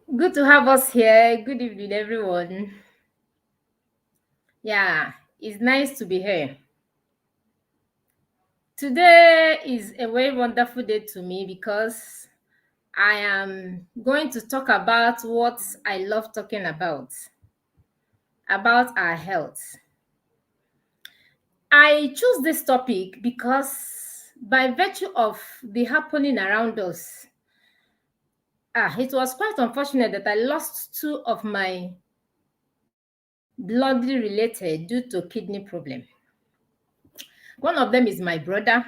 Good to have us here. Good evening, everyone. Yeah, it's nice to be here. Today is a very wonderful day to me because I am going to talk about what I love talking about our health. I choose this topic because by virtue of the happening around us, it was quite unfortunate that I lost two of my bloodly related due to kidney problem. One of them is my brother.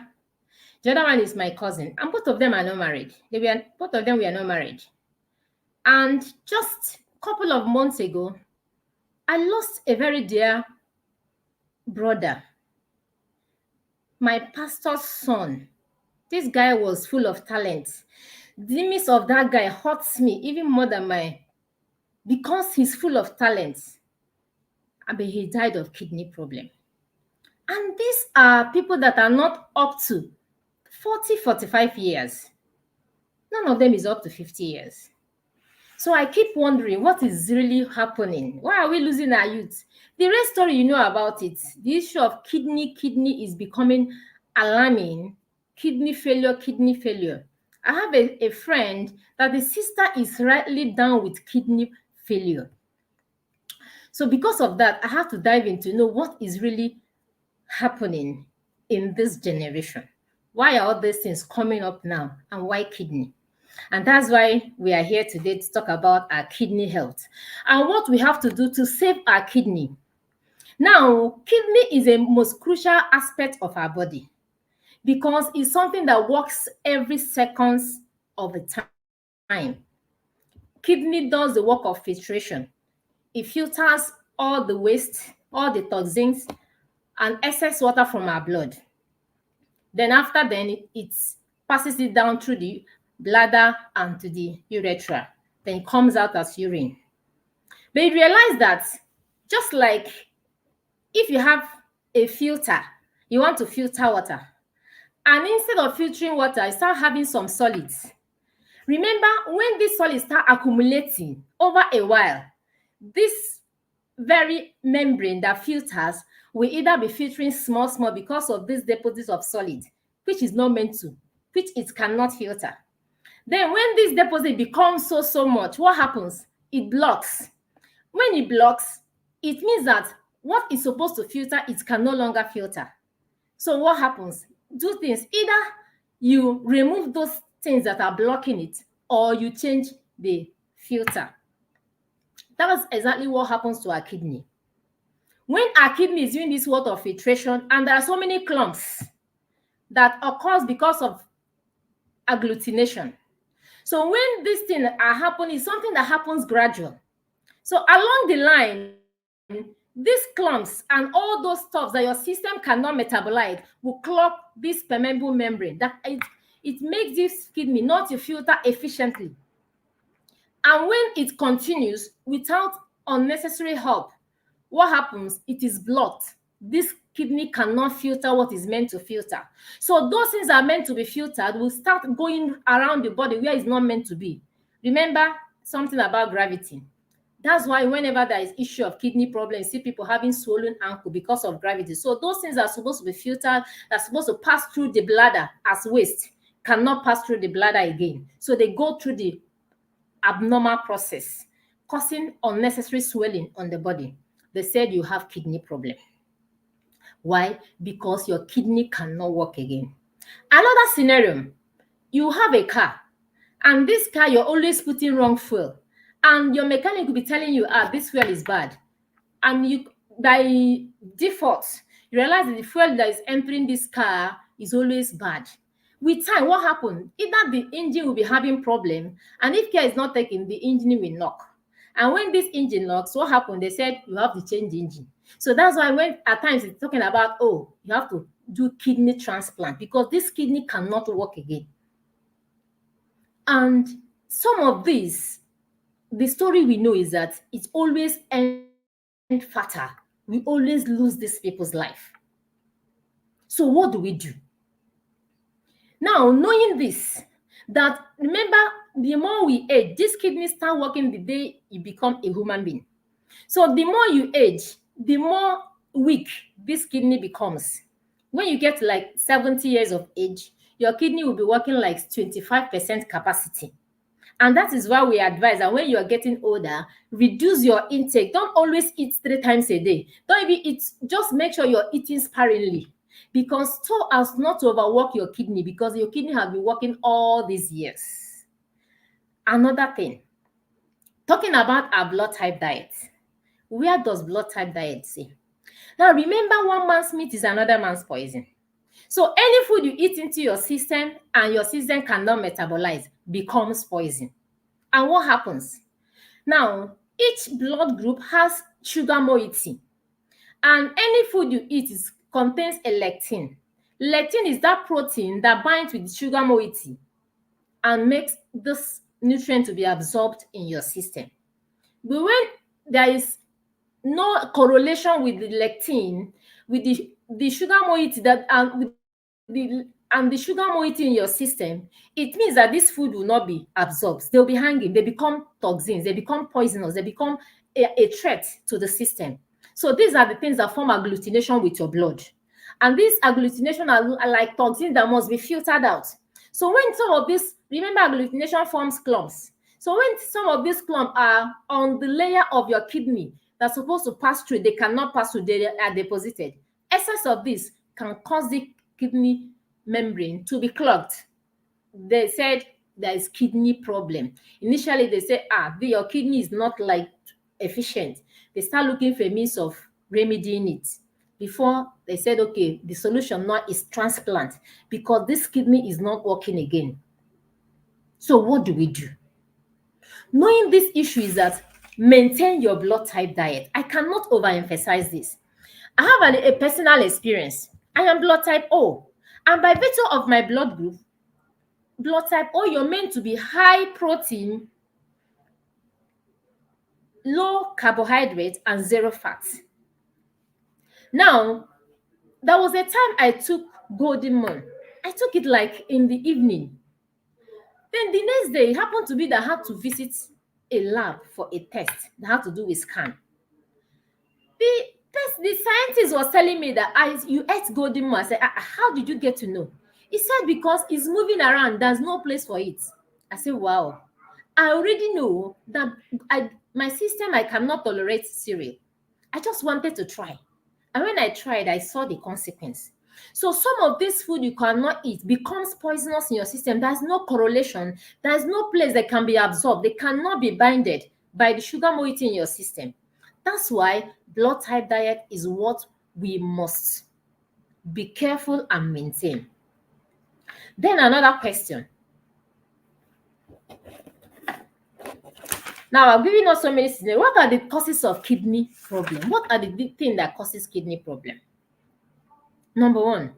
The other one is my cousin, and both of them are not married. Both of them were not married. And just a couple of months ago, I lost a very dear brother, my pastor's son. This guy was full of talent. The image of that guy hurts me even more than because he's full of talent. But he died of kidney problem. And these are people that are not up to 40, 45 years. None of them is up to 50 years. So I keep wondering what is really happening. Why are we losing our youth? The real story, you know about it. The issue of kidney is becoming alarming. Kidney failure. I have a friend that the sister is rightly down with kidney failure. So because of that, I have to dive in to know what is really happening in this generation. Why are all these things coming up now, and why kidney? And that's why we are here today to talk about our kidney health and what we have to do to save our kidney. Now, kidney is a most crucial aspect of our body because it's something that works every seconds of the time. Kidney does the work of filtration. It filters all the waste, all the toxins, and excess water from our blood. Then it passes it down through the bladder and to the urethra. Then it comes out as urine. But you realize that just like if you have a filter, you want to filter water, and instead of filtering water, you start having some solids. Remember, when these solids start accumulating over a while, this very membrane that filters will either be filtering small because of these deposits of solid, which is not meant to, which it cannot filter. Then when this deposit becomes so much, what happens? It blocks. When it blocks, it means that what is supposed to filter, it can no longer filter. So what happens? Two things. Either you remove those things that are blocking it, or you change the filter. That's exactly what happens to our kidney. When our kidney is doing this water filtration, and there are so many clumps that occurs because of agglutination. So when these things are happening, it's something that happens gradual. So along the line, these clumps and all those stuffs that your system cannot metabolize will clog this permeable membrane. That it makes this kidney not to filter efficiently. And when it continues without unnecessary help, what happens? It is blocked. This kidney cannot filter what is meant to filter. So those things are meant to be filtered will start going around the body where it's not meant to be. Remember something about gravity. That's why whenever there is issue of kidney problems, see people having swollen ankle because of gravity. So those things are supposed to be filtered, are supposed to pass through the bladder as waste, cannot pass through the bladder again. So they go through the abnormal process, causing unnecessary swelling on the body. They said you have kidney problem. Why? Because your kidney cannot work again. Another scenario, you have a car, and this car you're always putting wrong fuel, and your mechanic will be telling you, this fuel is bad. And you, by default, you realize that the fuel that is entering this car is always bad. With time, what happens? Either the engine will be having problem, and if care is not taken, the engine will knock. And when this engine knocks, what happened? They said you have to change the engine. So that's why when at times it's talking about, you have to do kidney transplant because this kidney cannot work again. And some of these, the story we know is that it always ends fatal. We always lose these people's life. So what do we do? Now, knowing this, that remember the more we age, this kidney start working the day you become a human being. So the more you age, the more weak this kidney becomes. When you get like 70 years of age, your kidney will be working like 25% capacity. And that is why we advise that when you are getting older, reduce your intake. Don't always eat 3 times a day. Don't even eat, just make sure you're eating sparingly. Because so as not to overwork your kidney, because your kidney has been working all these years. Another thing, talking about our blood type diet. Where does blood type diet say? Now remember, one man's meat is another man's poison. So any food you eat into your system and your system cannot metabolize becomes poison. And what happens? Now, each blood group has sugar moiety. And any food you eat contains a lectin. Lectin is that protein that binds with sugar moiety and makes this nutrient to be absorbed in your system. But when there is no correlation with the lectin, with the sugar moiety that and the sugar moiety in your system, it means that this food will not be absorbed. They'll be hanging, they become toxins, they become poisonous, they become a threat to the system. So these are the things that form agglutination with your blood. And these agglutination are like toxins that must be filtered out. So when some of this, remember, agglutination forms clumps. So when some of these clumps are on the layer of your kidney that's supposed to pass through, they cannot pass through, they are deposited. Excess of this can cause the kidney membrane to be clogged. They said there is kidney problem. Initially, they said, your kidney is not like efficient. They start looking for a means of remedying it. Before they said, okay, the solution now is transplant because this kidney is not working again. So what do we do? Knowing this issue is that maintain your blood type diet. I cannot overemphasize this. I have a personal experience. I am blood type O. And by virtue of my blood group, blood type O, you're meant to be high protein, low carbohydrate, and zero fat. Now, there was a time I took Golden Moon. I took it like in the evening. Then the next day, it happened to be that I had to visit a lab for a test that had to do with scan. The scientist was telling me that you ate Golden Moon. I said, how did you get to know? He said, because it's moving around, there's no place for it. I said, wow. I already know that my system, I cannot tolerate cereal. I just wanted to try. And when I tried, I saw the consequence. So some of this food you cannot eat becomes poisonous in your system. There's no correlation. There's no place that can be absorbed. They cannot be binded by the sugar moiety in your system. That's why blood type diet is what we must be careful and maintain. Then another question. Now, I've given us so many things. What are the causes of kidney problem? What are the things that causes kidney problem? Number one.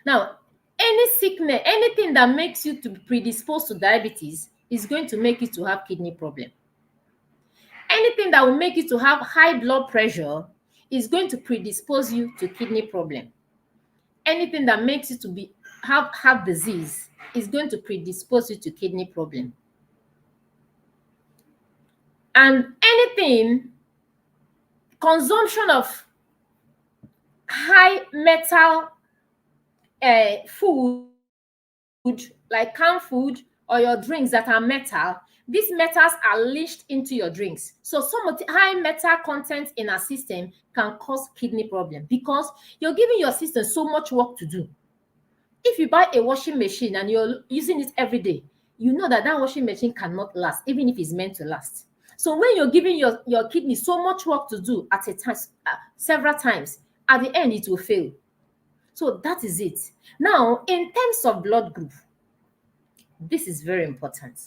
Now, any sickness, anything that makes you to be predisposed to diabetes is going to make you to have kidney problem. Anything that will make you to have high blood pressure is going to predispose you to kidney problem. Anything that makes you to have heart disease is going to predispose you to kidney problem. And anything, consumption of high metal food, like canned food or your drinks that are metal, these metals are leached into your drinks. So some of the high metal content in our system can cause kidney problem because you're giving your system so much work to do. If you buy a washing machine and you're using it every day, you know that washing machine cannot last, even if it's meant to last. So when you're giving your kidney so much work to do at a time, several times, at the end it will fail. So that is it. Now, in terms of blood group, this is very important.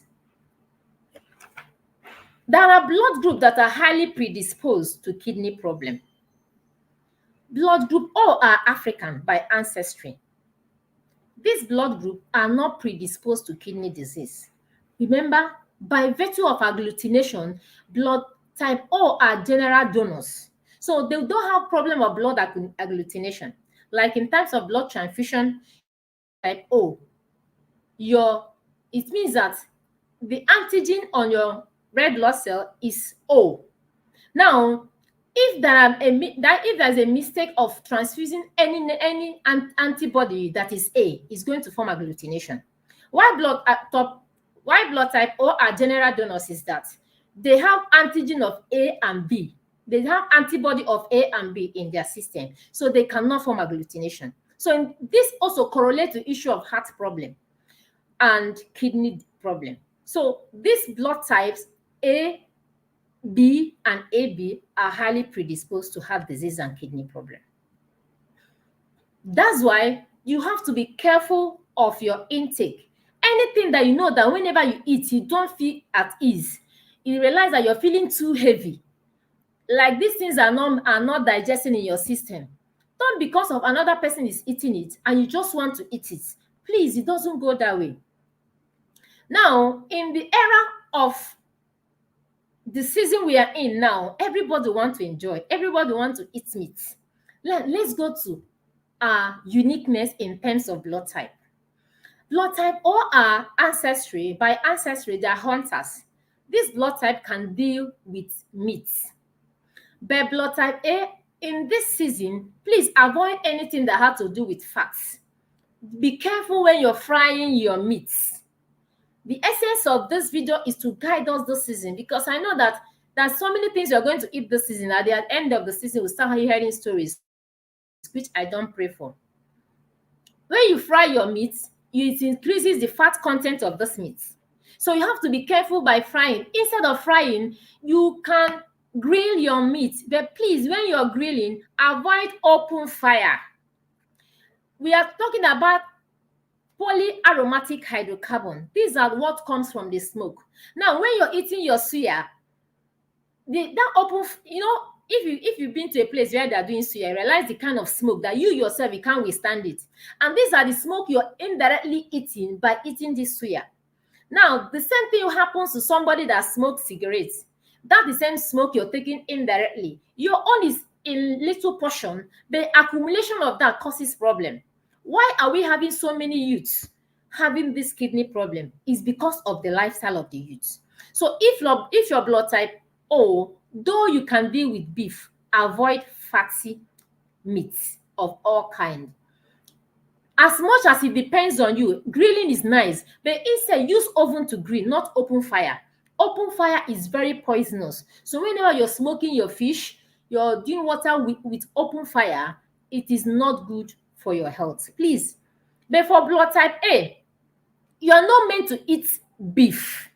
There are blood groups that are highly predisposed to kidney problem. Blood group O are African by ancestry. These blood groups are not predisposed to kidney disease. Remember, by virtue of agglutination, blood type O are general donors. So they don't have problem of blood agglutination. Like in terms of blood transfusion, type O, it means that the antigen on your red blood cell is O. Now, if there's a mistake of transfusing any antibody that is A, is going to form agglutination. Why blood type O are general donors is that they have antigen of A and B. They have antibody of A and B in their system, so they cannot form agglutination. So this also correlates to issue of heart problem and kidney problem. So these blood types A, B, and AB are highly predisposed to heart disease and kidney problem. That's why you have to be careful of your intake. Anything that you know that whenever you eat, you don't feel at ease. You realize that you're feeling too heavy. Like these things are not digesting in your system. Not because of another person is eating it and you just want to eat it. Please, it doesn't go that way. Now, in the era of the season we are in now, everybody wants to enjoy. Everybody wants to eat meat. Let's go to uniqueness in terms of blood type. Blood type O are ancestry. By ancestry, they are hunters. This blood type can deal with meat. But blood type A, in this season, please avoid anything that has to do with fats. Be careful when you're frying your meats. The essence of this video is to guide us this season, because I know that there's so many things you're going to eat this season. At the end of the season, we'll start hearing stories, which I don't pray for. When you fry your meat, it increases the fat content of this meat. So you have to be careful by frying. Instead of frying, you can grill your meat. But please, when you're grilling, avoid open fire. We are talking about polyaromatic hydrocarbon. These are what comes from the smoke. Now, when you're eating your suya, that open, if you've been to a place where they're doing suya, you realize the kind of smoke that you yourself, you can't withstand it. And these are the smoke you're indirectly eating by eating this suya. Now, the same thing happens to somebody that smokes cigarettes. That's the same smoke you're taking indirectly. Your own is in little portion. The accumulation of that causes problem. Why are we having so many youths having this kidney problem? Is because of the lifestyle of the youths. So if your blood type O, though you can deal with beef, avoid fatty meats of all kinds. As much as it depends on you, grilling is nice, but instead use oven to grill, not open fire. Open fire is very poisonous. So whenever you're smoking your fish, you're doing water with open fire, it is not good for your health. Please. But for blood type A, you are not meant to eat beef.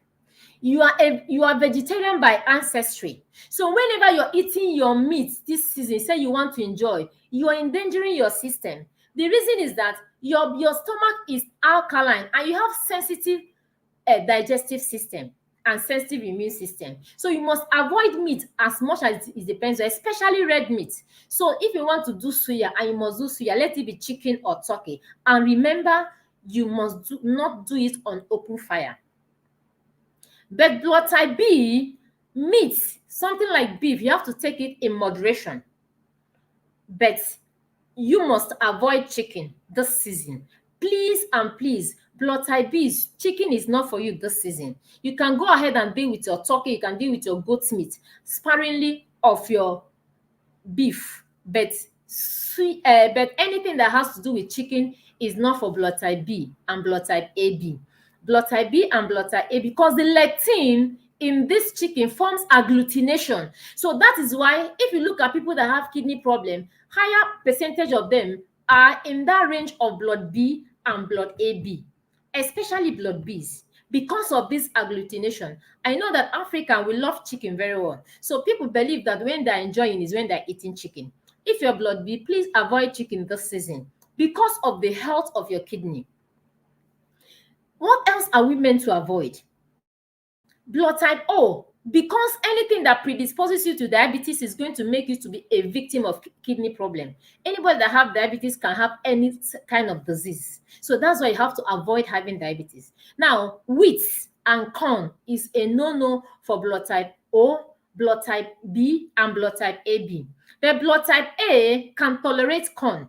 You are vegetarian by ancestry. So whenever you're eating your meat this season, say you want to enjoy, you are endangering your system. The reason is that your stomach is alkaline and you have sensitive digestive system and sensitive immune system. So you must avoid meat as much as it depends, especially red meat. So if you want to do suya and you must do suya, let it be chicken or turkey. And remember, you must not do it on open fire. But blood type B, meat, something like beef, you have to take it in moderation. But you must avoid chicken this season. Please and please, blood type B, chicken is not for you this season. You can go ahead and deal with your turkey, you can deal with your goat meat, sparingly of your beef. But anything that has to do with chicken is not for blood type B and blood type AB. Blood type B and blood type A, because the lectin in this chicken forms agglutination. So that is why if you look at people that have kidney problem, higher percentage of them are in that range of blood B and blood AB, especially blood Bs, because of this agglutination. I know that African will love chicken very well. So people believe that when they're enjoying is when they're eating chicken. If you're blood B, please avoid chicken this season because of the health of your kidney. What else are we meant to avoid? Blood type O, because anything that predisposes you to diabetes is going to make you to be a victim of kidney problem. Anybody that have diabetes can have any kind of disease. So that's why you have to avoid having diabetes. Now, wheat and corn is a no-no for blood type O, blood type B, and blood type AB. The blood type A can tolerate corn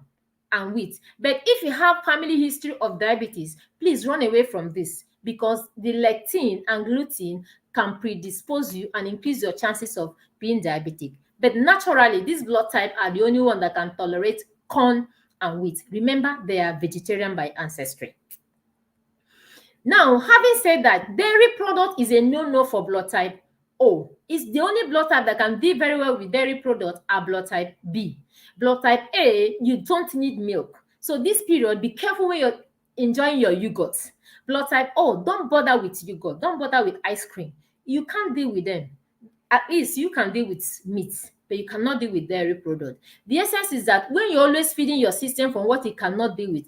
and wheat. But if you have family history of diabetes, please run away from this, because the lectin and gluten can predispose you and increase your chances of being diabetic. But naturally, these blood type are the only one that can tolerate corn and wheat. Remember, they are vegetarian by ancestry. Now, having said that, dairy product is a no-no for blood type O. It's the only blood type that can deal very well with dairy product are blood type B. Blood type A, you don't need milk. So this period, be careful when you're enjoying your yogurt. Blood type O, don't bother with yogurt. Don't bother with ice cream. You can't deal with them. At least you can deal with meat, but you cannot deal with dairy product. The essence is that when you're always feeding your system from what it cannot deal with,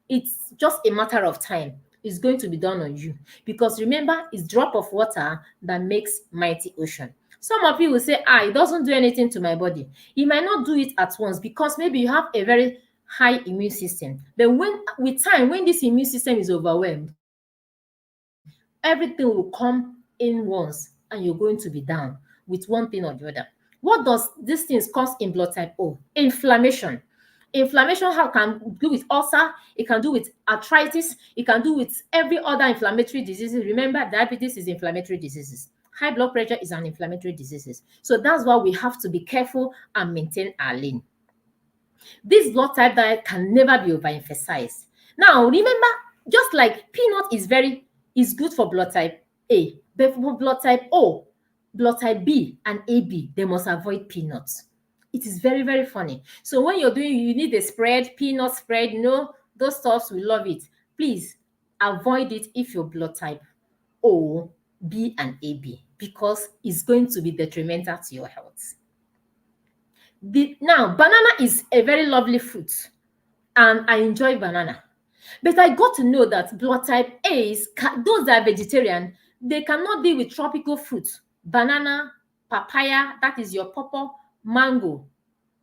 it's just a matter of time. It's going to be done on you, because remember, it's drop of water that makes mighty ocean. Some of you will say, it doesn't do anything to my body. It might not do it at once because maybe you have a very high immune system. But with time, when this immune system is overwhelmed, everything will come in once and you're going to be down with one thing or the other. What does these things cause in blood type O? Inflammation. Inflammation can do with ulcer, it can do with arthritis, it can do with every other inflammatory diseases. Remember, diabetes is inflammatory diseases. High blood pressure is an inflammatory diseases. So that's why we have to be careful and maintain our lane. This blood type diet can never be overemphasized. Now, remember, just like peanut is good for blood type A, but for blood type O, blood type B, and AB, they must avoid peanuts. It is very, very funny. So when you need a spread, peanut spread, those stuffs, we love it. Please avoid it if your blood type O, B, and AB, because it's going to be detrimental to your health. Now, banana is a very lovely fruit, and I enjoy banana. But I got to know that blood type A's, those that are vegetarian, they cannot deal with tropical fruits. Banana, papaya, that is your pawpaw, mango,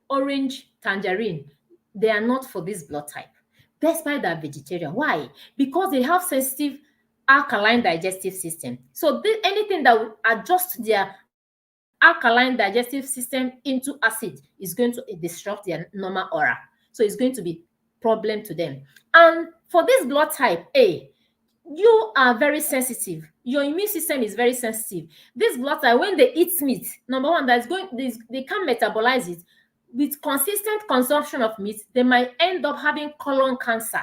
orange, tangerine. They are not for this blood type. Despite that vegetarian. Why? Because they have sensitive alkaline digestive system. So anything that will adjust their alkaline digestive system into acid is going to disrupt their normal aura. So it's going to be problem to them. And for this blood type A, you are very sensitive. Your immune system is very sensitive. This blood type, when they eat meat, number one, they can't metabolize it. With consistent consumption of meat, they might end up having colon cancer.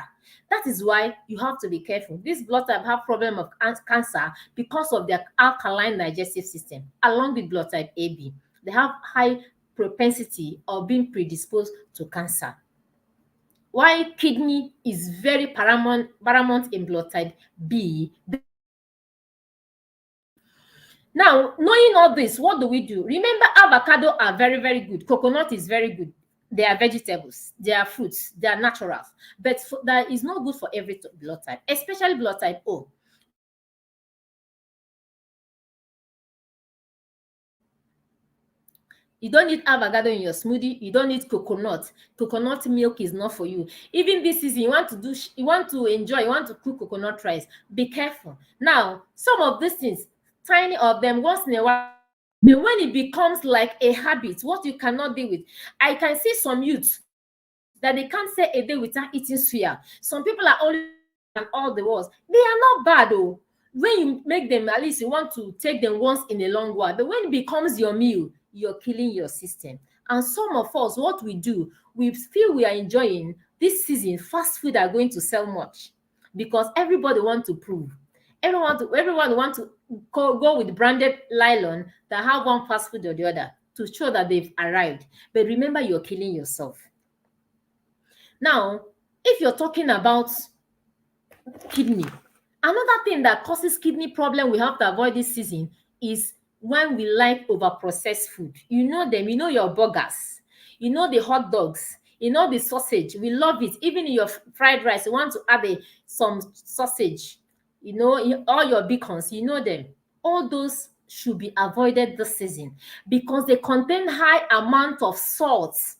That is why you have to be careful. This blood type have problem of cancer because of their alkaline digestive system, along with blood type AB. They have high propensity of being predisposed to cancer. Why kidney is very paramount in blood type B. Now, knowing all this, what do we do? Remember, avocado are very, very good. Coconut is very good. They are vegetables, they are fruits, they are naturals. But that is not good for every blood type, especially blood type O. You don't need avocado in your smoothie. You don't need coconut. Coconut milk is not for you. Even this season, you want to enjoy, you want to cook coconut rice. Be careful. Now, some of these things, tiny of them, once in a while, but when it becomes like a habit, what you cannot deal with, I can see some youths that they can't say a day without eating suya. Some people are only and all the walls. They are not bad though. When you make them, at least you want to take them once in a long while. But when it becomes your meal, you're killing your system. And some of us, what we do, we feel we are enjoying this season. Fast food are going to sell much because everybody wants to prove. Everyone want to go with branded nylon that have one fast food or the other to show that they've arrived. But remember, you're killing yourself. Now, if you're talking about kidney, another thing that causes kidney problem we have to avoid this season is when we like over-processed food. You know them, you know your burgers, you know the hot dogs, you know the sausage. We love it. Even in your fried rice, you want to add some sausage, you know, all your beacons, you know them. All those should be avoided this season because they contain high amount of salts.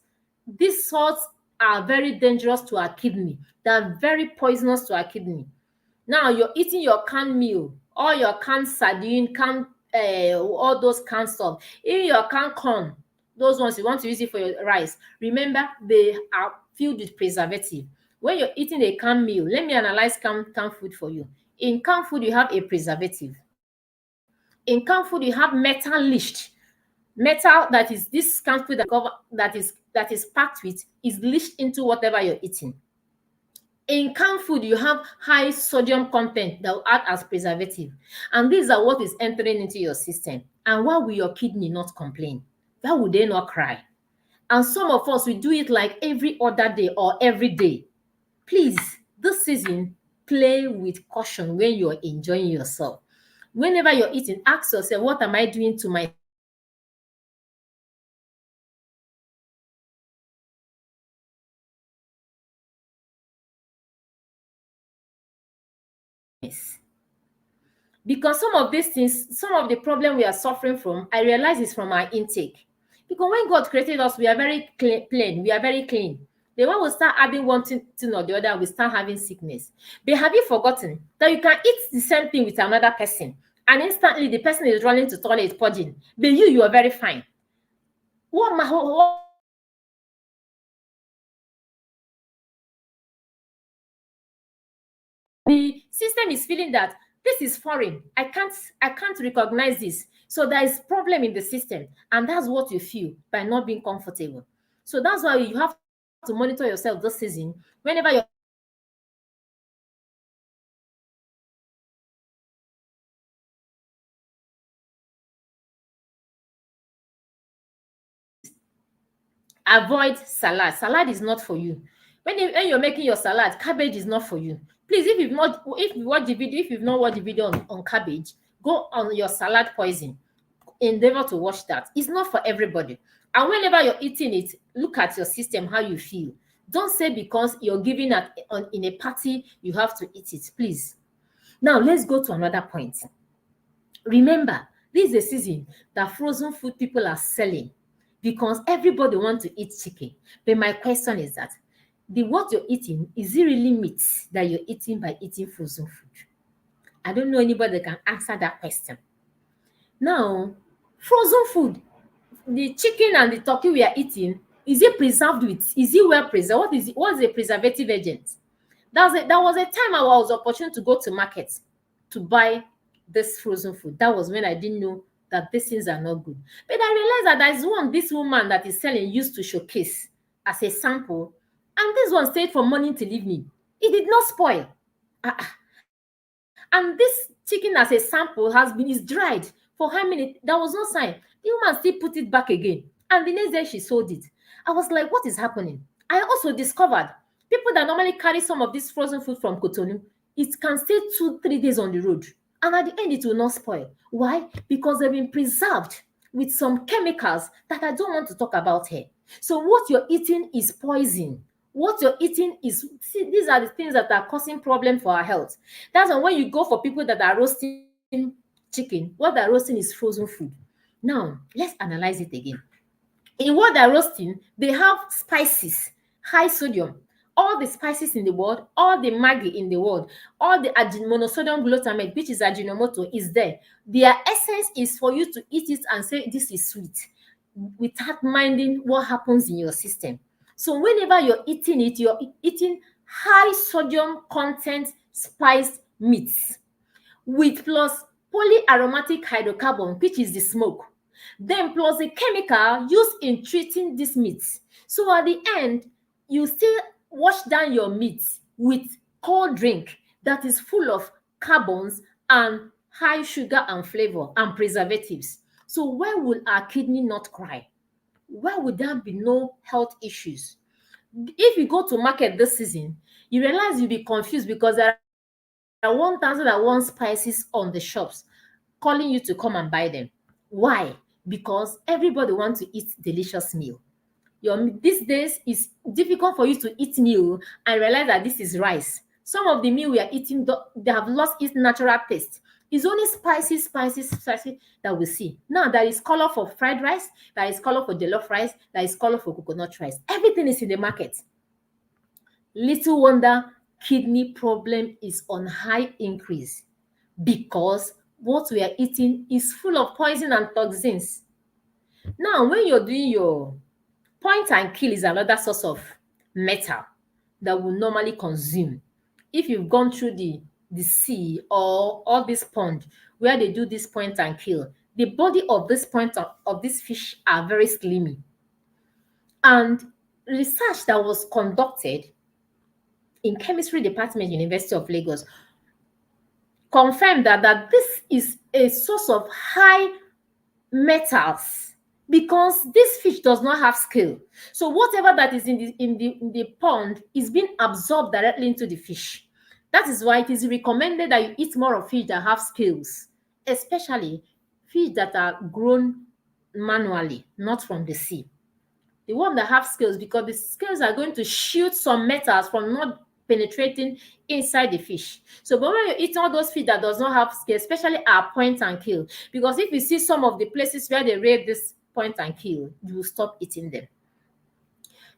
These salts are very dangerous to our kidney. They are very poisonous to our kidney. Now you're eating your canned meal, all your canned sardine, all those canned stuff, even your canned corn. those ones you want to use it for your rice, remember they are filled with preservative. When you're eating a canned meal, let me analyze canned food for you. In canned food, you have a preservative. In canned food, you have metal leached. Metal that is this canned food that is packed with is leached into whatever you're eating. In canned food, you have high sodium content that will act as preservative. And these are what is entering into your system. And why will your kidney not complain? Why would they not cry? And some of us, we do it like every other day or every day. Please, this season, play with caution when you're enjoying yourself. Whenever you're eating, ask yourself, what am I doing to my system that is causing illness? Because some of these things, some of the problem we are suffering from, I realize is from our intake. Because when God created us, we are very plain, we are very clean. The one we start adding one thing or the other, we start having sickness. But have you forgotten that you can eat the same thing with another person, and instantly the person is running to toilet purging, but you are very fine. What the system is feeling that this is foreign. I can't recognize this. So there is problem in the system, and that's what you feel by not being comfortable. So that's why you have to monitor yourself this season. Whenever you're eating something that is causing please avoid salad. Salad is not for you. When you're making your salad, cabbage is not for you. Please, if you've not watched the video on cabbage, go on your salad poison. Endeavor to watch that. It's not for everybody. And whenever you're eating it, look at your system, how you feel. Don't say because you're giving in a party, you have to eat it, please. Now, let's go to another point. Remember, this is a season that frozen food people are selling because everybody wants to eat chicken. But my question is that what you're eating, is it really meat that you're eating by eating frozen food? I don't know anybody that can answer that question. Now, frozen food, the chicken and the turkey we are eating, is it preserved with? Is it well preserved? What's a preservative agent? There was a time I was opportune to go to market to buy this frozen food. That was when I didn't know that these things are not good. But I realized that there's this woman that is selling used to showcase as a sample, and this one stayed from morning till evening. It did not spoil. And this chicken as a sample is dried for how many? There was no sign. The woman still put it back again, and the next day she sold it. I was like, what is happening? I also discovered people that normally carry some of this frozen food from Cotonou, it can stay 2-3 days on the road, and at the end it will not spoil. Why? Because they've been preserved with some chemicals that I don't want to talk about here. So what you're eating is poison. What you're eating is, see, these are the things that are causing problem for our health. That's why when you go for people that are roasting chicken, what they're roasting is frozen food. Now, let's analyze it again. In what they're roasting, they have spices, high sodium. All the spices in the world, all the Maggi in the world, all the monosodium glutamate, which is Ajinomoto, is there. Their essence is for you to eat it and say, this is sweet, without minding what happens in your system. So whenever you're eating it, you're eating high sodium content spiced meats with plus polyaromatic hydrocarbon, which is the smoke, then plus the chemical used in treating these meats. So at the end, you still wash down your meats with cold drink that is full of carbons and high sugar and flavor and preservatives. So why will our kidney not cry? Why would there be no health issues? If you go to market this season, you realize you'll be confused because there are 1,001 spices on the shops calling you to come and buy them. Why? Because everybody wants to eat delicious meal. These days it's difficult for you to eat meal and realize that this is rice. Some of the meal we are eating, they have lost its natural taste. It's only spices that we see. Now there is color for fried rice, there is color for jollof rice, there is color for coconut rice. Everything is in the market. Little wonder kidney problem is on high increase because what we are eating is full of poison and toxins. Now, when you're doing your point and kill is another source of metal that we normally consume. If you've gone through the sea or all this pond where they do this point and kill, the body of this of this fish are very slimy. And research that was conducted in chemistry department, University of Lagos, confirmed that this is a source of high metals because this fish does not have scale. So whatever that is in the pond is being absorbed directly into the fish. That is why it is recommended that you eat more of fish that have scales, especially fish that are grown manually, not from the sea. The one that have scales, because the scales are going to shield some metals from not penetrating inside the fish. So but when you eat all those fish that does not have scales, especially our point and kill, because if you see some of the places where they raid this point and kill, you will stop eating them.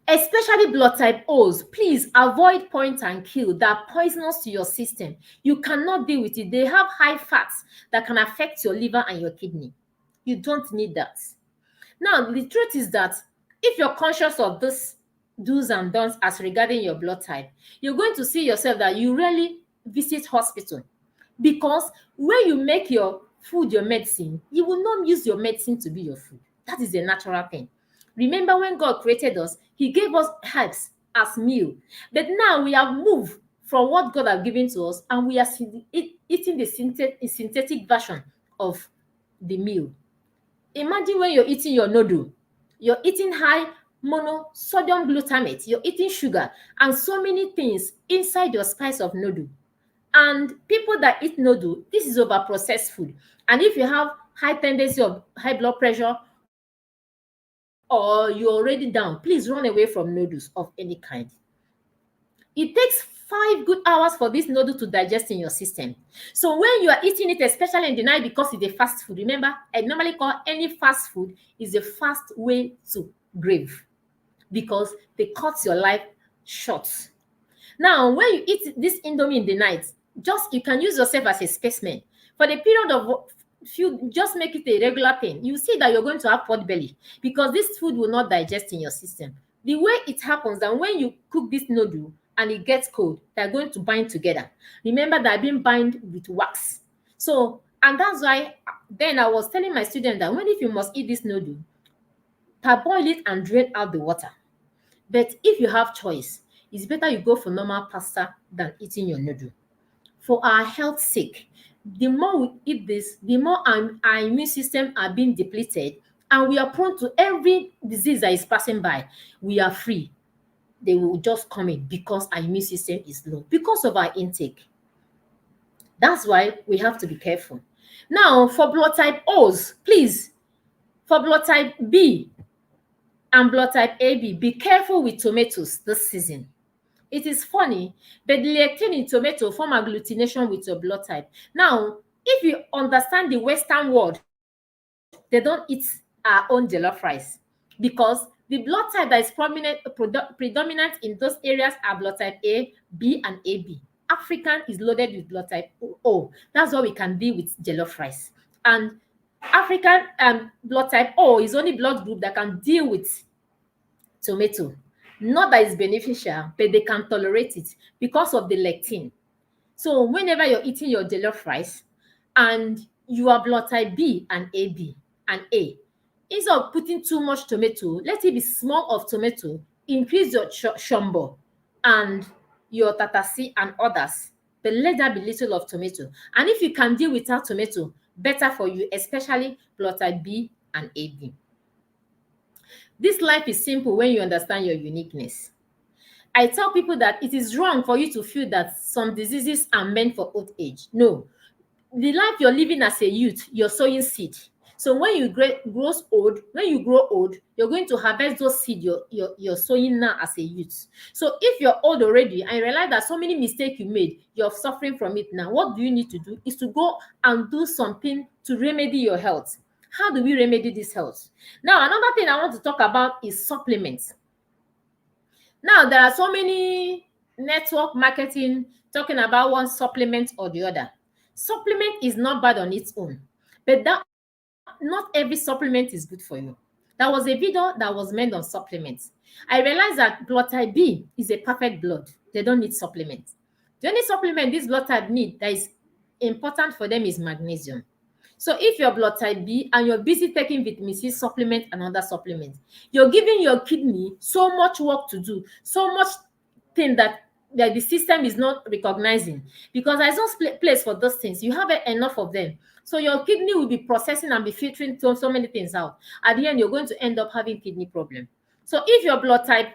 Especially blood type O's, please avoid point and kill that are poisonous to your system. You cannot deal with it. They have high fats that can affect your liver and your kidney. You don't need that. Now, the truth is that if you're conscious of this do's and don'ts as regarding your blood type, you're going to see yourself that you really visit hospital, because when you make your food your medicine, you will not use your medicine to be your food. That is a natural thing. Remember, when God created us, he gave us herbs as meal. But now we have moved from what God has given to us, and we are eating the synthetic version of the meal. Imagine when you're eating your noodle, you're eating high monosodium glutamate, you're eating sugar and so many things inside your spice of noodle. And people that eat noodle, this is over processed food. And if you have high tendency of high blood pressure or you're already down, please run away from noodles of any kind. It takes 5 good hours for this noodle to digest in your system. So when you are eating it, especially in the night, because it's a fast food, remember, I normally call any fast food is a fast way to grave, because they cut your life short. Now, when you eat this indomie in the night, just you can use yourself as a specimen. For the period of few, just make it a regular thing. You see that you're going to have pot belly because this food will not digest in your system. The way it happens that when you cook this noodle and it gets cold, they're going to bind together. Remember, they're being bind with wax. So, and that's why then I was telling my student that when if you must eat this noodle, parboil it and drain out the water. But if you have choice, it's better you go for normal pasta than eating your noodle. For our health sake, the more we eat this, the more our immune system are being depleted and we are prone to every disease that is passing by. We are free. They will just come in because our immune system is low because of our intake. That's why we have to be careful. Now, for blood type O's, please, for blood type B and blood type AB, be careful with tomatoes this season. It is funny, but the lectin in tomato form agglutination with your blood type. Now, if you understand the Western world, they don't eat our own jollof rice because the blood type that is predominant in those areas are blood type A, B, and AB. African is loaded with blood type O. That's why we can deal with jollof rice. And African blood type O is only blood group that can deal with tomato. Not that it's beneficial, but they can tolerate it because of the lectin. So whenever you're eating your jollof rice and you are blood type B and AB and A, instead of putting too much tomato, let it be small of tomato, increase your shombo and your tatasi and others, but let there be little of tomato. And if you can deal without tomato, better for you, especially blood type B and AB. This life is simple when you understand your uniqueness. I tell people that it is wrong for you to feel that some diseases are meant for old age. No. The life you're living as a youth, you're sowing seed. So when you grow old, you're going to harvest those seed you're sowing now as a youth. So if you're old already and you realize that so many mistakes you made, you're suffering from it now, what do you need to do is to go and do something to remedy your health. How do we remedy this health? Now, another thing I want to talk about is supplements. Now, there are so many network marketing talking about one supplement or the other. Supplement is not bad on its own, but that not every supplement is good for you. There was a video that was made on supplements. I realized that blood type B is a perfect blood. They don't need supplements. The only supplement this blood type need that is important for them is magnesium. So if you're blood type B and you're busy taking vitamin C supplement and other supplements, you're giving your kidney so much work to do, so much thing that the system is not recognizing, because there's no place for those things. You have enough of them. So your kidney will be processing and be filtering so many things out. At the end, you're going to end up having kidney problem. So if your blood type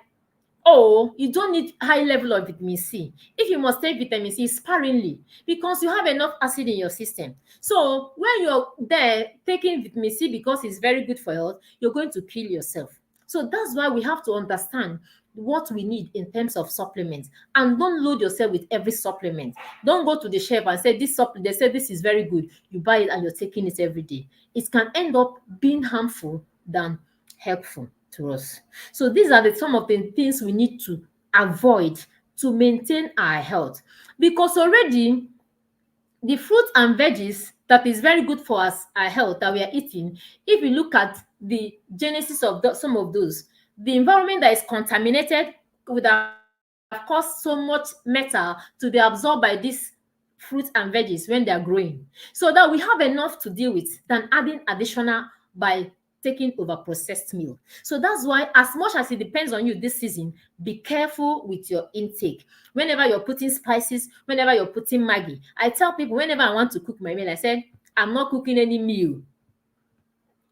O, you don't need high level of vitamin C. If you must take vitamin C sparingly, because you have enough acid in your system. So when you're there taking vitamin C because it's very good for health, you're going to kill yourself. So that's why we have to understand what we need in terms of supplements, and don't load yourself with every supplement. Don't go to the shelf and say this supplement, they say this is very good, you buy it and you're taking it every day. It can end up being harmful than helpful to us. So these are some of the things we need to avoid to maintain our health, because already the fruits and veggies that is very good for us, our health, that we are eating, if you look at the genesis of some of those, the environment that is contaminated would have caused so much matter to be absorbed by these fruits and veggies when they are growing, so that we have enough to deal with than adding additional by taking over processed meal. So that's why, as much as it depends on you this season, be careful with your intake. Whenever you're putting spices, whenever you're putting Maggi, I tell people whenever I want to cook my meal, I said, I'm not cooking any meal.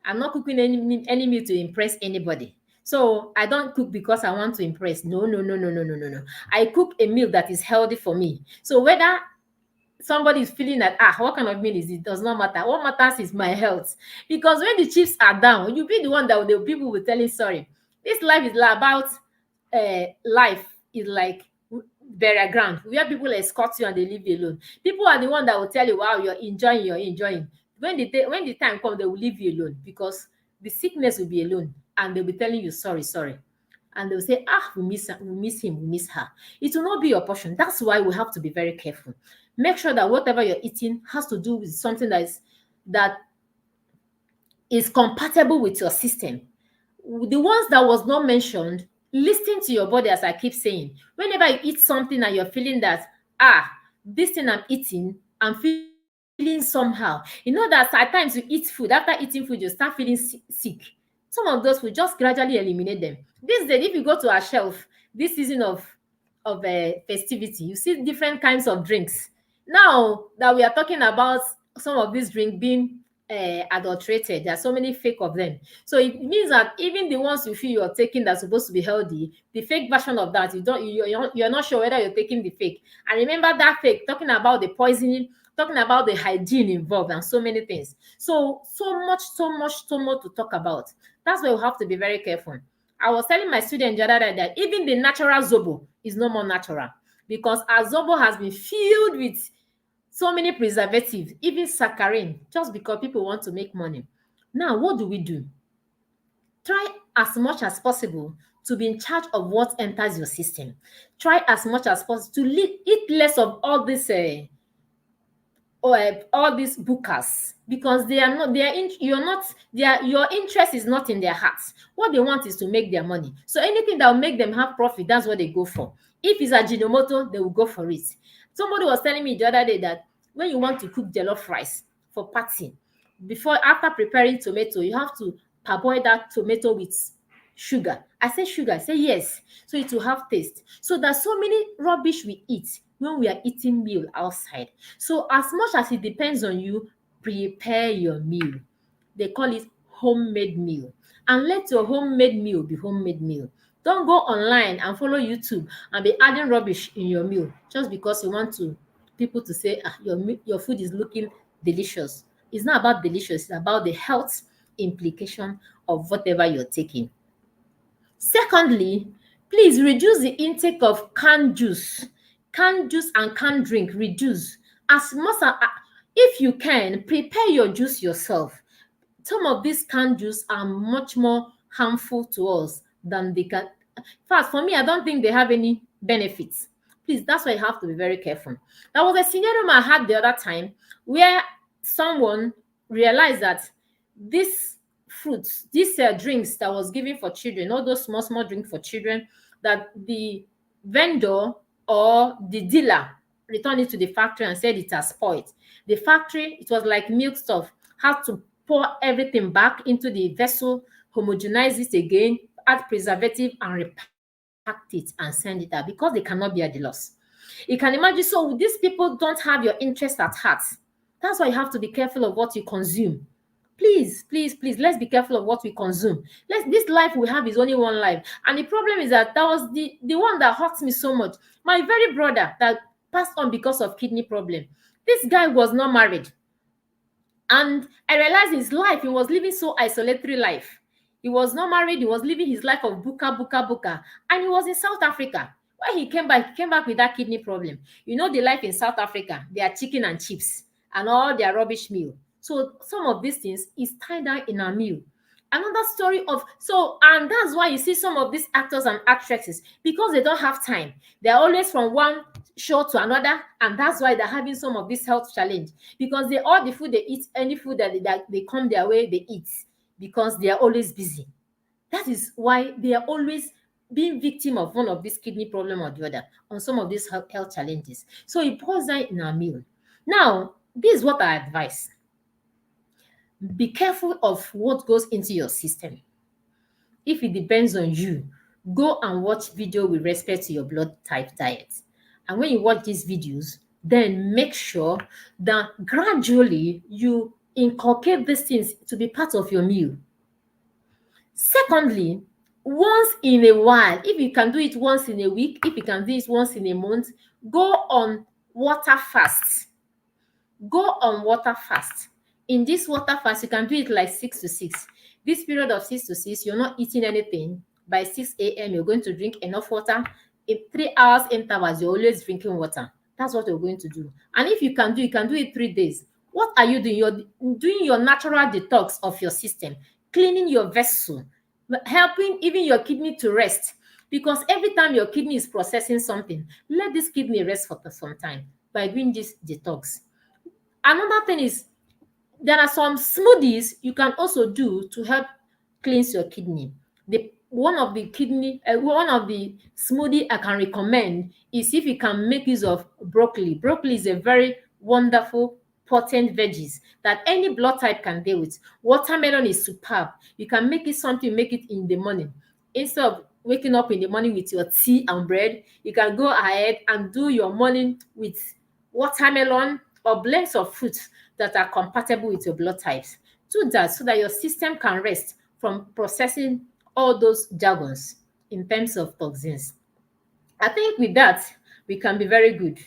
I'm not cooking any meal to impress anybody. So I don't cook because I want to impress. No, no, no, no, no, no, no, no. I cook a meal that is healthy for me. So whether somebody is feeling that, what kind of meal is it? Does not matter. What matters is my health. Because when the chips are down, you'll be the one that the people will tell you, sorry. This life is about life is like burial ground, where people escort you and they leave you alone. People are the one that will tell you, wow, you're enjoying. When the time comes, they will leave you alone, because the sickness will be alone and they'll be telling you, sorry. And they'll say, we miss him, we miss her. It will not be your portion. That's why we have to be very careful. Make sure that whatever you're eating has to do with something that is compatible with your system. The ones that was not mentioned, listen to your body, as I keep saying. Whenever you eat something and you're feeling that, this thing I'm eating, I'm feeling somehow. You know that at times you eat food, after eating food, you start feeling sick. Some of those, we just gradually eliminate them. These days, if you go to our shelf, this season of festivity, you see different kinds of drinks. Now that we are talking about some of these drinks being adulterated, there are so many fake of them. So it means that even the ones you feel you're taking that's supposed to be healthy, the fake version of that, you're not sure whether you're taking the fake. And remember that fake, talking about the poisoning, talking about the hygiene involved, and so many things. So much to talk about. That's why we have to be very careful. I was telling my student the other day that even the natural zobo is no more natural, because our zobo has been filled with so many preservatives, even saccharin, just because people want to make money. Now, what do? Try as much as possible to be in charge of what enters your system. Try as much as possible to eat less of all this all these bookers, because they are not, your interest is not in their hearts. What they want is to make their money. So anything that will make them have profit, that's what they go for. If it's Ajinomoto, they will go for it. Somebody was telling me the other day that when you want to cook jollof rice for party, after preparing tomato, you have to parboil that tomato with sugar. I say sugar, I say yes, so it will have taste. So there's so many rubbish we eat when we are eating meal outside. So as much as it depends on you, prepare your meal. They call it homemade meal. And let your homemade meal be homemade meal. Don't go online and follow YouTube and be adding rubbish in your meal just because you want people to say, your food is looking delicious. It's not about delicious, it's about the health implication of whatever you're taking. Secondly, please reduce the intake of canned juice. Canned juice and canned drink, reduce. As much as, if you can, prepare your juice yourself. Some of these canned juice are much more harmful to us than they can. In fact, for me, I don't think they have any benefits. Please, that's why you have to be very careful. There was a scenario I had the other time where someone realized that this fruits, these drinks that was given for children, all those small, small drinks for children, that the vendor or the dealer returned it to the factory and said it has spoiled. The factory, it was like milk stuff, had to pour everything back into the vessel, homogenize it again, add preservative, and repack it and send it out because they cannot be at the loss. You can imagine. So these people don't have your interest at heart. That's why you have to be careful of what you consume. Please, please, please, let's be careful of what we consume. This life we have is only one life. And the problem is that was the one that hurts me so much. My very brother that passed on because of kidney problem. This guy was not married. And I realized his life, he was living so isolatory life. He was not married. He was living his life of buka, buka, buka. And he was in South Africa. When he came back with that kidney problem. You know the life in South Africa, they are chicken and chips and all their rubbish meal. So some of these things is tied down in our meal. Another story of, and that's why you see some of these actors and actresses, because they don't have time. They're always from one show to another, and that's why they're having some of this health challenge, because all the food they eat, any food that they come their way, they eat, because they are always busy. That is why they are always being victim of one of this kidney problem or the other on some of these health challenges. So it pours down in our meal. Now, this is what I advise. Be careful of what goes into your system. If it depends on you, go and watch video with respect to your blood type diet. And when you watch these videos, then make sure that gradually you inculcate these things to be part of your meal. Secondly, once in a while, if you can do it once in a week, if you can do it once in a month, go on water fast. Go on water fast. In this water fast, you can do it like 6 to 6. This period of 6 to 6, you're not eating anything. By 6 a.m., you're going to drink enough water. In 3 hours intervals, you're always drinking water. That's what you're going to do. And if you can do it 3 days. What are you doing? You're doing your natural detox of your system, cleaning your vessel, helping even your kidney to rest. Because every time your kidney is processing something, let this kidney rest for some time by doing this detox. Another thing is, there are some smoothies you can also do to help cleanse your kidney. One of the smoothie I can recommend is if you can make use of broccoli. Broccoli is a very wonderful, potent veggies that any blood type can deal with. Watermelon is superb. You can make it in the morning. Instead of waking up in the morning with your tea and bread, you can go ahead and do your morning with watermelon or blends of fruits that are compatible with your blood types. Do that so that your system can rest from processing all those jargons in terms of toxins. I think with that, we can be very good.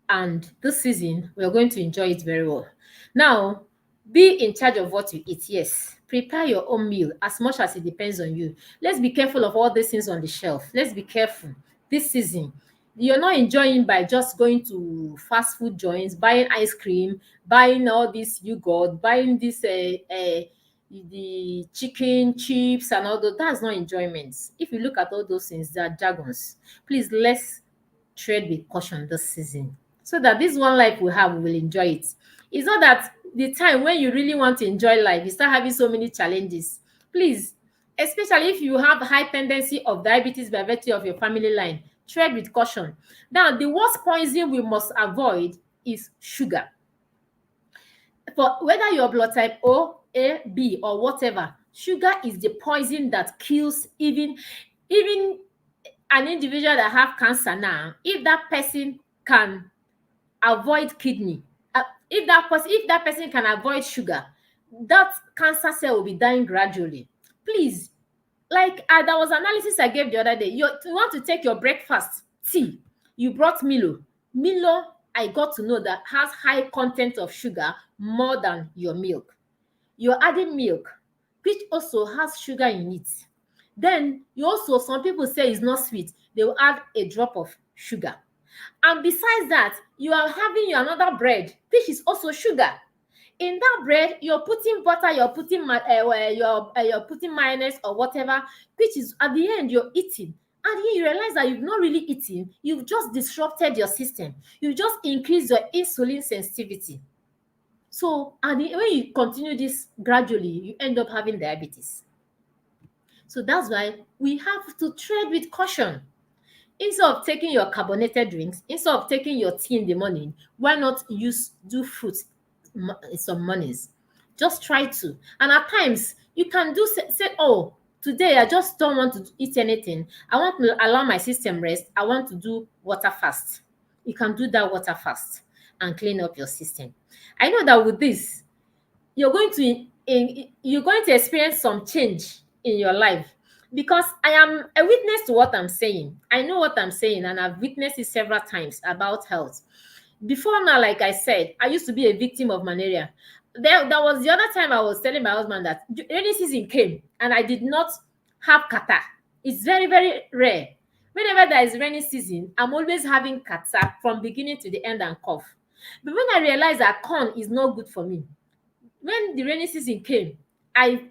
And this season, we are going to enjoy it very well. Now, be in charge of what you eat. Yes, prepare your own meal as much as it depends on you. Let's be careful of all these things on the shelf. Let's be careful this season. You're not enjoying by just going to fast food joints, buying ice cream, buying all this yogurt, buying this the chicken chips and all that. That's not enjoyment. If you look at all those things, they are jargons. Please, let's tread with caution this season, so that this one life we have, we will enjoy it. It's not that the time when you really want to enjoy life, you start having so many challenges. Please, especially if you have high tendency of diabetes by virtue of your family line, tread with caution. Now, the worst poison we must avoid is sugar. For whether your blood type O, A, B, or whatever, sugar is the poison that kills even an individual that have cancer now. If that person can avoid kidney, if that person can avoid sugar, that cancer cell will be dying gradually. Please, like there was analysis I gave the other day. You want to take your breakfast tea, you brought Milo. I got to know that has high content of sugar more than your milk. You're adding milk, which also has sugar in it. Then some people say it's not sweet. They will add a drop of sugar. And besides that, you are having another bread, which is also sugar. In that bread, you're putting butter, you're putting mayonnaise or whatever, which is at the end you're eating. And then you realize that you've not really eaten, you've just disrupted your system. You just increase your insulin sensitivity. So and when you continue this gradually, you end up having diabetes. So that's why we have to tread with caution. Instead of taking your carbonated drinks, instead of taking your tea in the morning, why not do fruit some mornings? Just try to. And at times, you can say, oh, today I just don't want to eat anything. I want to allow my system rest. I want to do water fast. You can do that water fast and clean up your system. I know that with this, you're going to experience some change in your life, because I am a witness to what I'm saying. I know what I'm saying, and I've witnessed it several times about health. Before now, like I said, I used to be a victim of malaria. There was the other time I was telling my husband that rainy season came and I did not have catarrh. It's very, very rare. Whenever there is rainy season, I'm always having catarrh from beginning to the end and cough. But when I realized that corn is not good for me, when the rainy season came, I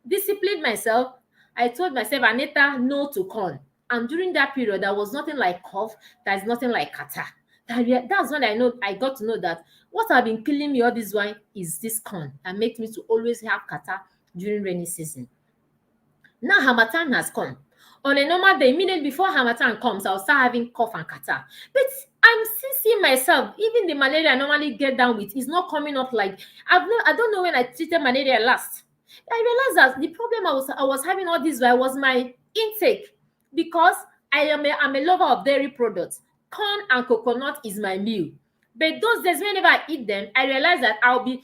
disciplined myself. I told myself, Anita, no to corn. And during that period, there was nothing like cough. There's nothing like catarrh. That's when I got to know that what have been killing me all this while is this corn that makes me to always have catarrh during rainy season. Now Harmattan has come. On a normal day, immediately before Harmattan comes, I'll start having cough and catarrh. But I'm still seeing myself, even the malaria I normally get down with is not coming up like I don't know when I treated malaria last. I realized that the problem I was having all this while was my intake, because I'm a lover of dairy products. Corn and coconut is my meal. But those days, whenever I eat them, I realize that I'll be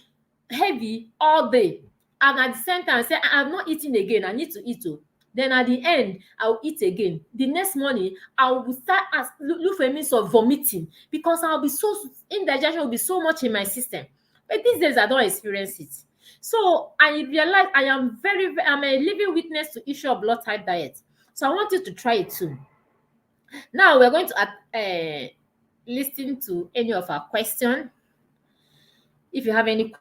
heavy all day. And at the same time, I say, I'm not eating again. I need to eat too. Then at the end, I'll eat again. The next morning, I will start look for a means of vomiting, because I'll be so indigestion will be so much in my system. But these days, I don't experience it. So I realize I'm a living witness to issue of blood type diet. So I want you to try it too. Now we're going to listen to any of our questions. If you have any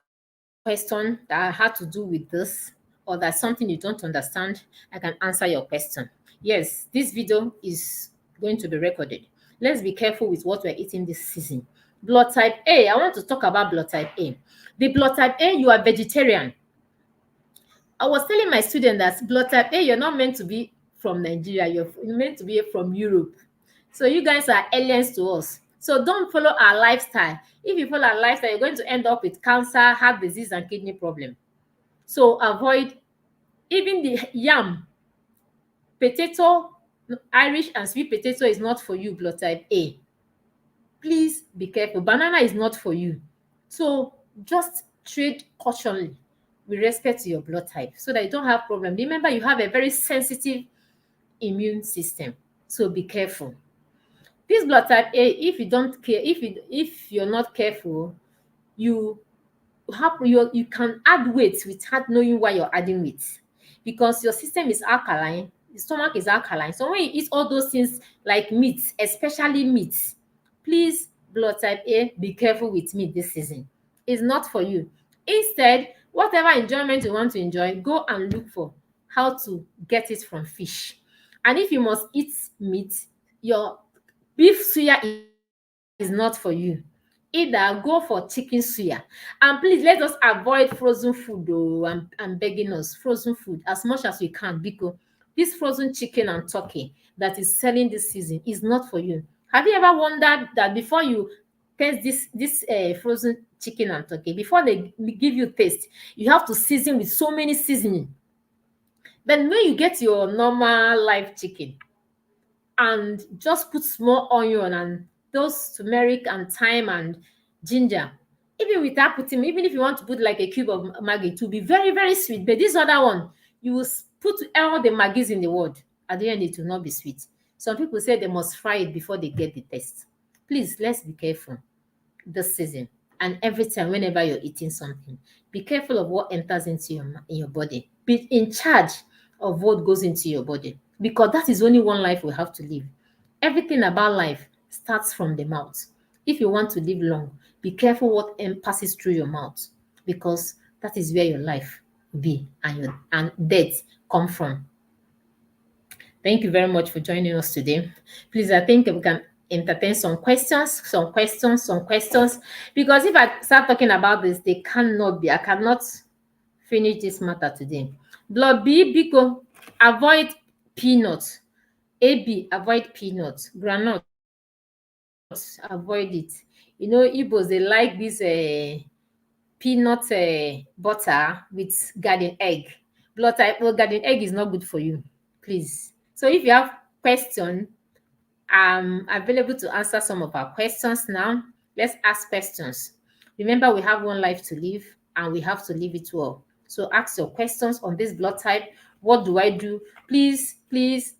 question that had to do with this, or that's something you don't understand, I can answer your question. Yes, this video is going to be recorded. Let's be careful with what we're eating this season. Blood type A. I want to talk about blood type A. The blood type A, you are vegetarian. I was telling my student that blood type A, you're not meant to be from Nigeria. You're meant to be from Europe. So you guys are aliens to us. So don't follow our lifestyle. If you follow our lifestyle, you're going to end up with cancer, heart disease, and kidney problem. So avoid even the yam, potato, Irish and sweet potato is not for you, blood type A. Please be careful. Banana is not for you. So just treat cautionly with respect to your blood type so that you don't have problem. Remember, you have a very sensitive immune system. So be careful. This blood type A, if you don't care, if you're not careful, you can add weight without knowing why you're adding weight, because your system is alkaline, the stomach is alkaline. So when you eat all those things like meat, especially meat, please, blood type A, be careful with meat this season. It's not for you. Instead, whatever enjoyment you want to enjoy, go and look for how to get it from fish. And if you must eat meat, your beef suya is not for you. Either go for chicken suya. And please, let us avoid frozen food. I'm begging us, frozen food as much as we can, because this frozen chicken and turkey that is selling this season is not for you. Have you ever wondered that before you taste this frozen chicken and turkey, before they give you taste, you have to season with so many seasoning? Then when you get your normal live chicken and just put small onion and those turmeric and thyme and ginger, even without putting, even if you want to put like a cube of Maggi, it will be very, very sweet. But this other one, you will put all the Maggis in the world. At the end, it will not be sweet. Some people say they must fry it before they get the taste. Please, let's be careful this season. And every time, whenever you're eating something, be careful of what enters into your body. Be in charge of what goes into your body, because that is only one life we have to live. Everything about life starts from the mouth. If you want to live long, be careful what passes through your mouth, because that is where your life will be and death come from. Thank you very much for joining us today. Please, I think we can entertain some questions, because if I start talking about this, I cannot finish this matter today. Blood B, biko, avoid peanuts. AB, avoid peanuts. Granuts, avoid it. Igbos, they like this peanut butter with garden egg. Blood type, well, garden egg is not good for you, please. So if you have question, I'm available to answer some of our questions now. Let's ask questions. Remember, we have one life to live and we have to live it well. So ask your questions on this blood type. What do I do? Please,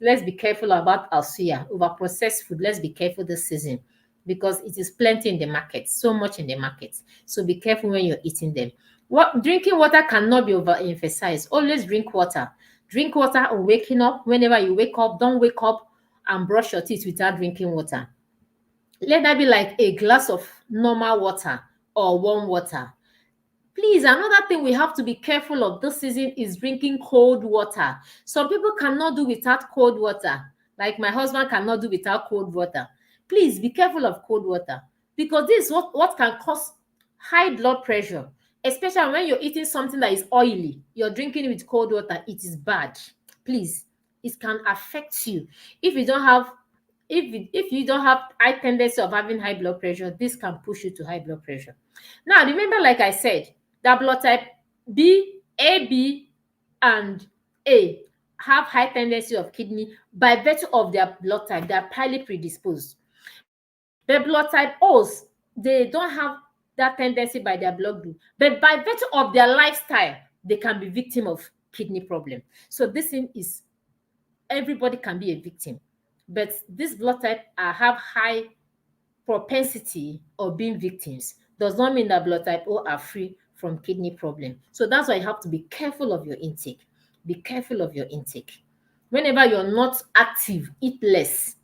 let's be careful about our suya, over processed food. Let's be careful this season because it is plenty in the market, so much in the market. So be careful when you're eating them. Drinking water cannot be overemphasized. Always drink water. Drink water on waking up. Whenever you wake up, don't wake up and brush your teeth without drinking water. Let that be like a glass of normal water or warm water. Please, another thing we have to be careful of this season is drinking cold water. Some people cannot do without cold water. Like my husband cannot do without cold water. Please be careful of cold water because this is what can cause high blood pressure, especially when you're eating something that is oily. You're drinking it with cold water. It is bad. Please, it can affect you. If you don't have high tendency of having high blood pressure, this can push you to high blood pressure. Now, remember, like I said, that blood type B, AB, and A have high tendency of kidney by virtue of their blood type. They are highly predisposed. The blood type O's, they don't have that tendency by their blood group, but by virtue of their lifestyle, they can be victim of kidney problem. So this thing is, everybody can be a victim, but this blood type have high propensity of being victims. Does not mean that blood type O are free from kidney problem. So that's why you have to be careful of your intake. Be careful of your intake. Whenever you're not active, eat less.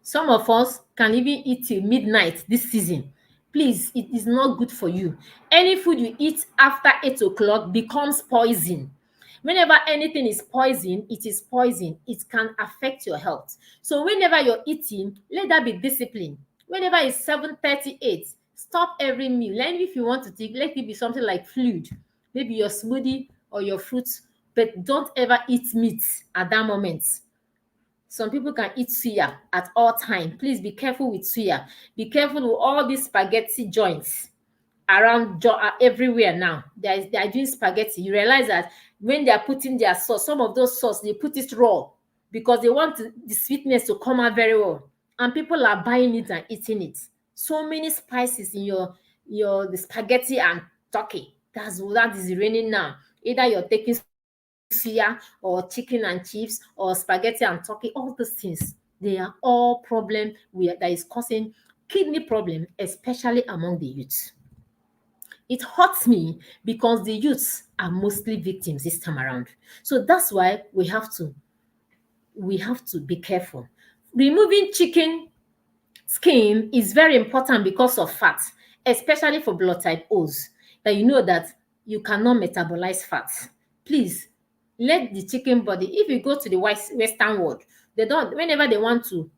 Some of us can even eat till midnight this season. Please, it is not good for you. Any food you eat after 8 o'clock becomes poison. Whenever anything is poison, it is poison. It can affect your health. So whenever you're eating, let that be discipline. Whenever it's 7:38, stop every meal. And if you want to take, let it be something like fluid, maybe your smoothie or your fruits, but don't ever eat meat at that moment. Some people can eat suya at all time. Please be careful with suya. Be careful with all these spaghetti joints around everywhere now. They are doing spaghetti. You realize that when they are putting their sauce, some of those sauce, they put it raw because they want the sweetness to come out very well. And people are buying it and eating it. So many spices in the spaghetti and turkey. That is raining now. Either you're taking suya or chicken and chips or spaghetti and turkey, all those things, they are all problem that is causing kidney problem, especially among the youth. It hurts me because the youths are mostly victims this time around. So that's why we have to be careful. Removing chicken skin is very important because of fat, especially for blood type O's, that you know that you cannot metabolize fat. Please, let the chicken body, if you go to the Western world, they don't, whenever they want to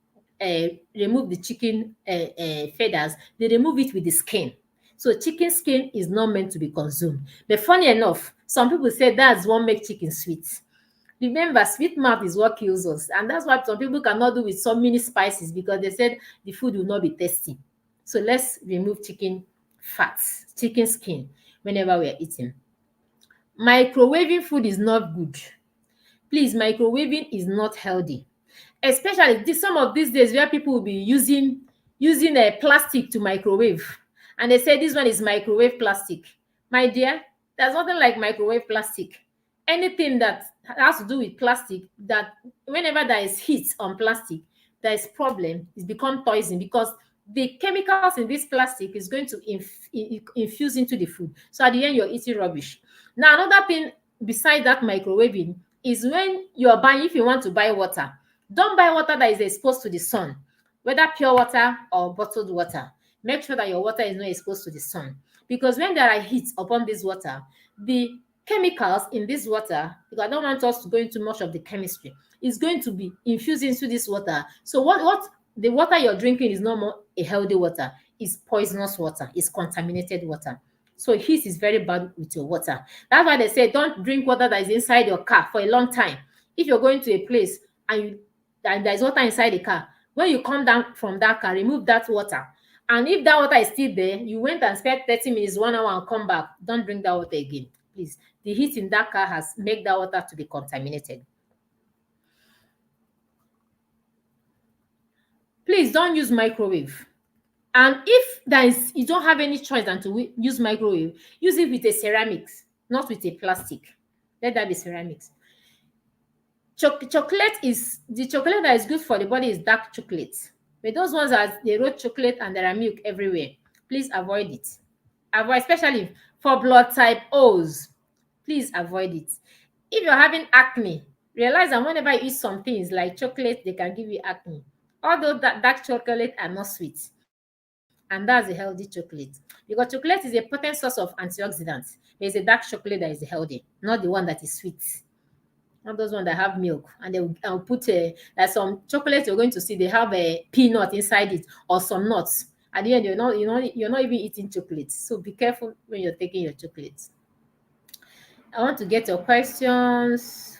remove the chicken feathers, they remove it with the skin. So chicken skin is not meant to be consumed. But funny enough, some people say that's what makes chicken sweet. Remember, sweet mouth is what kills us. And that's what some people cannot do with so many spices because they said the food will not be tasty. So let's remove chicken fats, chicken skin whenever we are eating. Microwaving food is not good. Please, microwaving is not healthy. Especially some of these days where people will be using a plastic to microwave. And they say this one is microwave plastic. My dear, there's nothing like microwave plastic. Anything that has to do with plastic, that whenever there is heat on plastic, there is problem, it's become poison because the chemicals in this plastic is going to infuse into the food. So at the end, you're eating rubbish. Now, another thing besides that microwaving is when you're buying, if you want to buy water, don't buy water that is exposed to the sun, whether pure water or bottled water. Make sure that your water is not exposed to the sun. Because when there are heat upon this water, the chemicals in this water, because I don't want us to go into much of the chemistry, is going to be infused into this water. So what the water you're drinking is no more a healthy water. It's poisonous water. It's contaminated water. So heat is very bad with your water. That's why they say don't drink water that is inside your car for a long time. If you're going to a place and there's water inside the car, when you come down from that car, remove that water. And if that water is still there, you went and spent 30 minutes, 1 hour, and come back, don't drink that water again. Please. The heat in that car has made that water to be contaminated. Please don't use microwave. And if you don't have any choice than to use microwave, use it with a ceramics, not with a plastic. Let that be ceramics. Chocolate is the chocolate that is good for the body is dark chocolate. But those ones are they wrote chocolate and there are milk everywhere. Please avoid it. Avoid, especially for blood type O's. Please avoid it. If you're having acne, realize that whenever you eat some things like chocolate, they can give you acne. Although that dark chocolate are not sweet. And that's a healthy chocolate. Because chocolate is a potent source of antioxidants. There's a dark chocolate that is healthy, not the one that is sweet. Not those ones that have milk. And they'll put like some chocolates you're going to see, they have a peanut inside it or some nuts. At the end, you're not even eating chocolate. So be careful when you're taking your chocolates. I want to get your questions.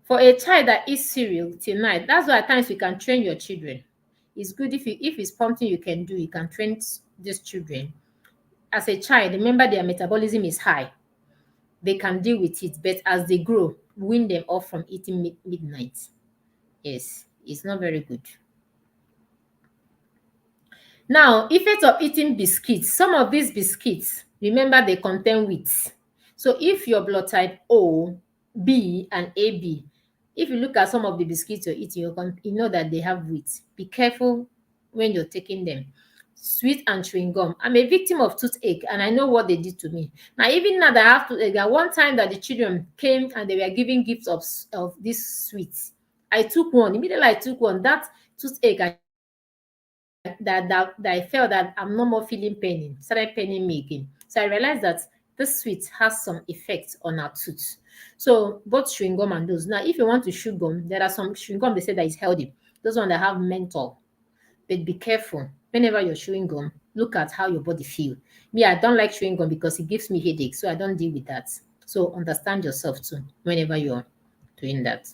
For a child that eats cereal till night, that's why at times you can train your children. It's good if it's something you can do, you can train these children. As a child, remember their metabolism is high. They can deal with it, but as they grow, wean them off from eating midnight. Yes, it's not very good. Now, effect of eating biscuits. Some of these biscuits, remember they contain wheat. So if your blood type O, B, and AB, if you look at some of the biscuits you're eating, you know that they have wheat. Be careful when you're taking them. Sweet and chewing gum. I'm a victim of toothache and I know what they did to me. Now, even now that I have toothache, there one time that the children came and they were giving gifts of these sweets. I took one. Immediately I took one. That toothache, that I felt that I'm no more feeling pain, started paining me again. So I realized that this sweet has some effect on our tooth. So both chewing gum and those. Now, if you want to chew gum, there are some chewing gum they say that is healthy. Those ones that have menthol. But be careful. Whenever you're chewing gum, look at how your body feels. Me, I don't like chewing gum because it gives me headache, so I don't deal with that. So understand yourself too whenever you're doing that.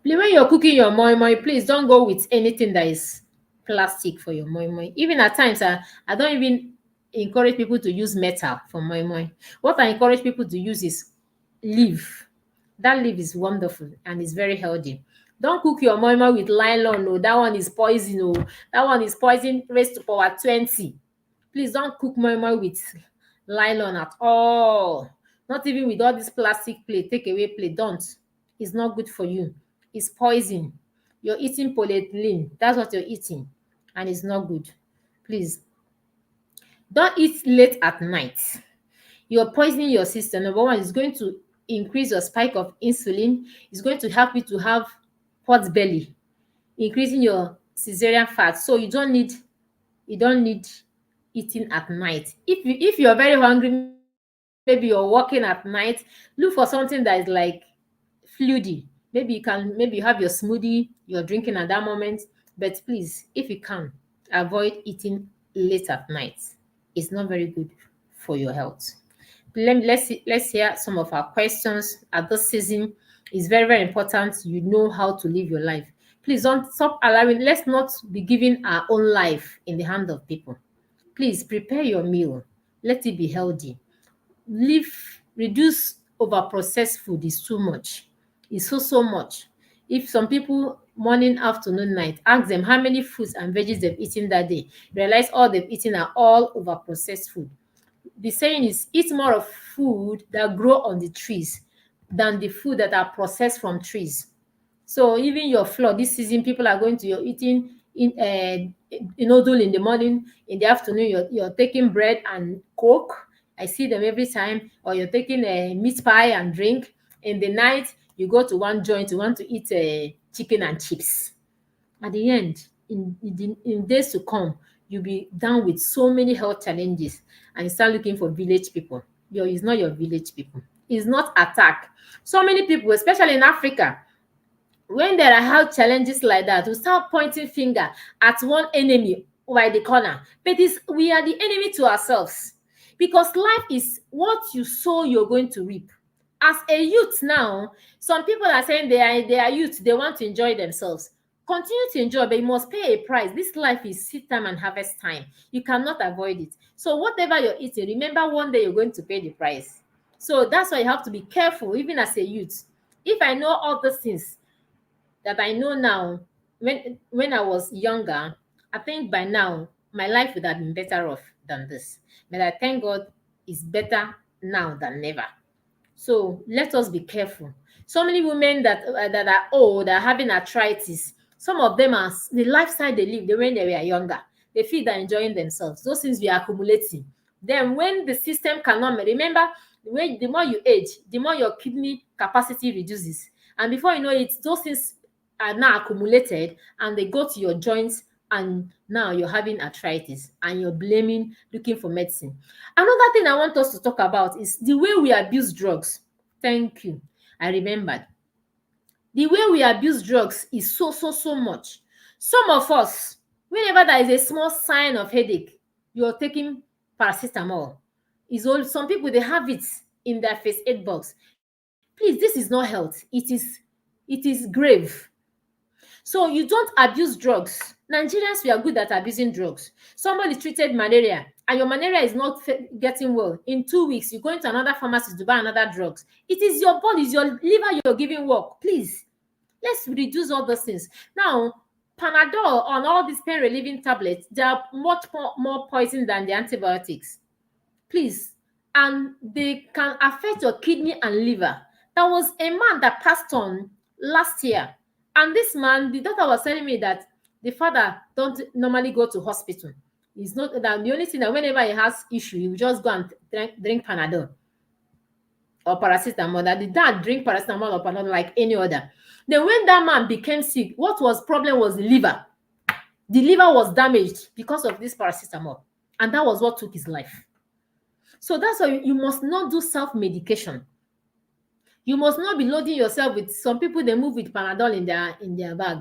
When you're cooking your moi moi, please don't go with anything that is plastic for your moi moi. Even at times, I don't even encourage people to use metal for moi moi. What I encourage people to use is leaf. That leaf is wonderful and it's very healthy. Don't cook your moi moi with nylon. No, that one is poison. No, that one is poison raised to power 20. Please don't cook moi moi with nylon at all. Not even with all this plastic plate, take away plate. Don't. It's not good for you. It's poison. You're eating polyethylene. That's what you're eating. And it's not good. Please. Don't eat late at night. You're poisoning your system. Number one, it's going to increase your spike of insulin. It's going to help you to have pot belly, increasing your cesarean fat. So you don't need eating at night. If you're very hungry, maybe you're working at night, look for something that is like fluidy. Maybe you have your smoothie you're drinking at that moment. But please, if you can, avoid eating late at night. It's not very good for your health. Let's hear some of our questions at this season. It's very, very important you know how to live your life. Please don't stop allowing, let's not be giving our own life in the hand of people. Please prepare your meal. Let it be healthy. Reduce over processed food is too much. It's so much. If some people morning, afternoon, night, ask them how many fruits and veggies they've eaten that day, realize all they've eaten are all over processed food. The saying is eat more of food that grow on the trees than the food that are processed from trees. So even your flour, this season, people are going to, you're eating noodle in the morning, in the afternoon, you're taking bread and Coke. I see them every time. Or you're taking a meat pie and drink. In the night, you go to one joint, you want to eat chicken and chips. At the end, in days to come, you'll be down with so many health challenges and you start looking for village people. It's not your village people. is not attack. So many people, especially in Africa, when there are health challenges like that, we start pointing finger at one enemy by the corner. But we are the enemy to ourselves, because life is what you sow, you're going to reap. As a youth now, some people are saying they are youth, they want to enjoy themselves. Continue to enjoy, but you must pay a price. This life is seed time and harvest time. You cannot avoid it. So whatever you're eating, remember one day you're going to pay the price. So that's why you have to be careful, even as a youth. If I know all these things that I know now, when I was younger, I think by now my life would have been better off than this. But I thank God it's better now than never. So let us be careful. So many women that are old are having arthritis. Some of them are the lifestyle they live when they were younger. They feel they're enjoying themselves. Those things we are accumulating. Then when the system cannot remember, when the more you age, the more your kidney capacity reduces. And before you know it, those things are now accumulated and they go to your joints, and now you're having arthritis and you're blaming, looking for medicine. Another thing I want us to talk about is the way we abuse drugs. Thank you. I remembered. The way we abuse drugs is so much. Some of us, whenever there is a small sign of headache, you're taking paracetamol. Is all some people, they have it in their first aid box. Please, this is not health. It is grave. So you don't abuse drugs. Nigerians, we are good at abusing drugs. Somebody treated malaria and your malaria is not getting well. In 2 weeks, you go into another pharmacy to buy another drugs. It is your body, it's your liver you're giving work. Please, let's reduce all those things. Now, Panadol and all these pain relieving tablets, they are much more poison than the antibiotics. Please. And they can affect your kidney and liver. There was a man that passed on last year. And this man, the doctor was telling me that the father don't normally go to hospital. It's not that the only thing that whenever he has issue, he will just go and drink Panadol or paracetamol. That the dad drink paracetamol or Panadol like any other. Then when that man became sick, what was problem was the liver. The liver was damaged because of this paracetamol. And that was what took his life. So that's why you must not do self-medication. You must not be loading yourself with, some people, they move with Panadol in their bag.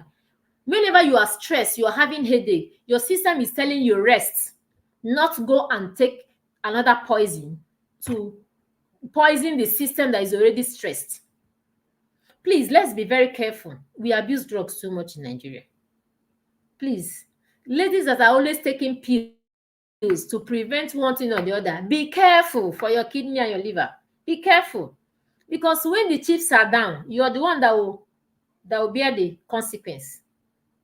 Whenever you are stressed, you are having headache, your system is telling you rest, not go and take another poison to poison the system that is already stressed. Please, let's be very careful. We abuse drugs too much in Nigeria. Please, ladies that are always taking pills to prevent one thing or the other, be careful for your kidney and your liver. Be careful. Because when the chips are down, you are the one that will bear the consequence.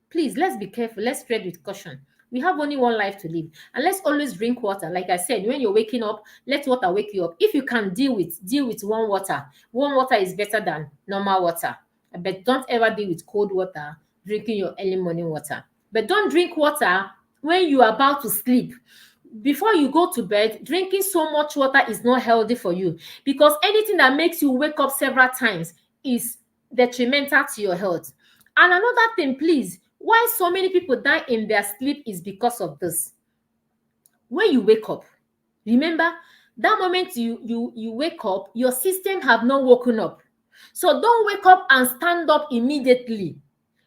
Please, let's be careful. Let's tread with caution. We have only one life to live. And let's always drink water. Like I said, when you're waking up, let water wake you up. If you can deal with warm water. Warm water is better than normal water. But don't ever deal with cold water, drinking your early morning water. But don't drink water when you are about to sleep. Before you go to bed, drinking so much water is not healthy for you, because anything that makes you wake up several times is detrimental to your health. And another thing, please, why so many people die in their sleep is because of this. When you wake up, remember that moment you wake up, your system have not woken up. So don't wake up and stand up immediately.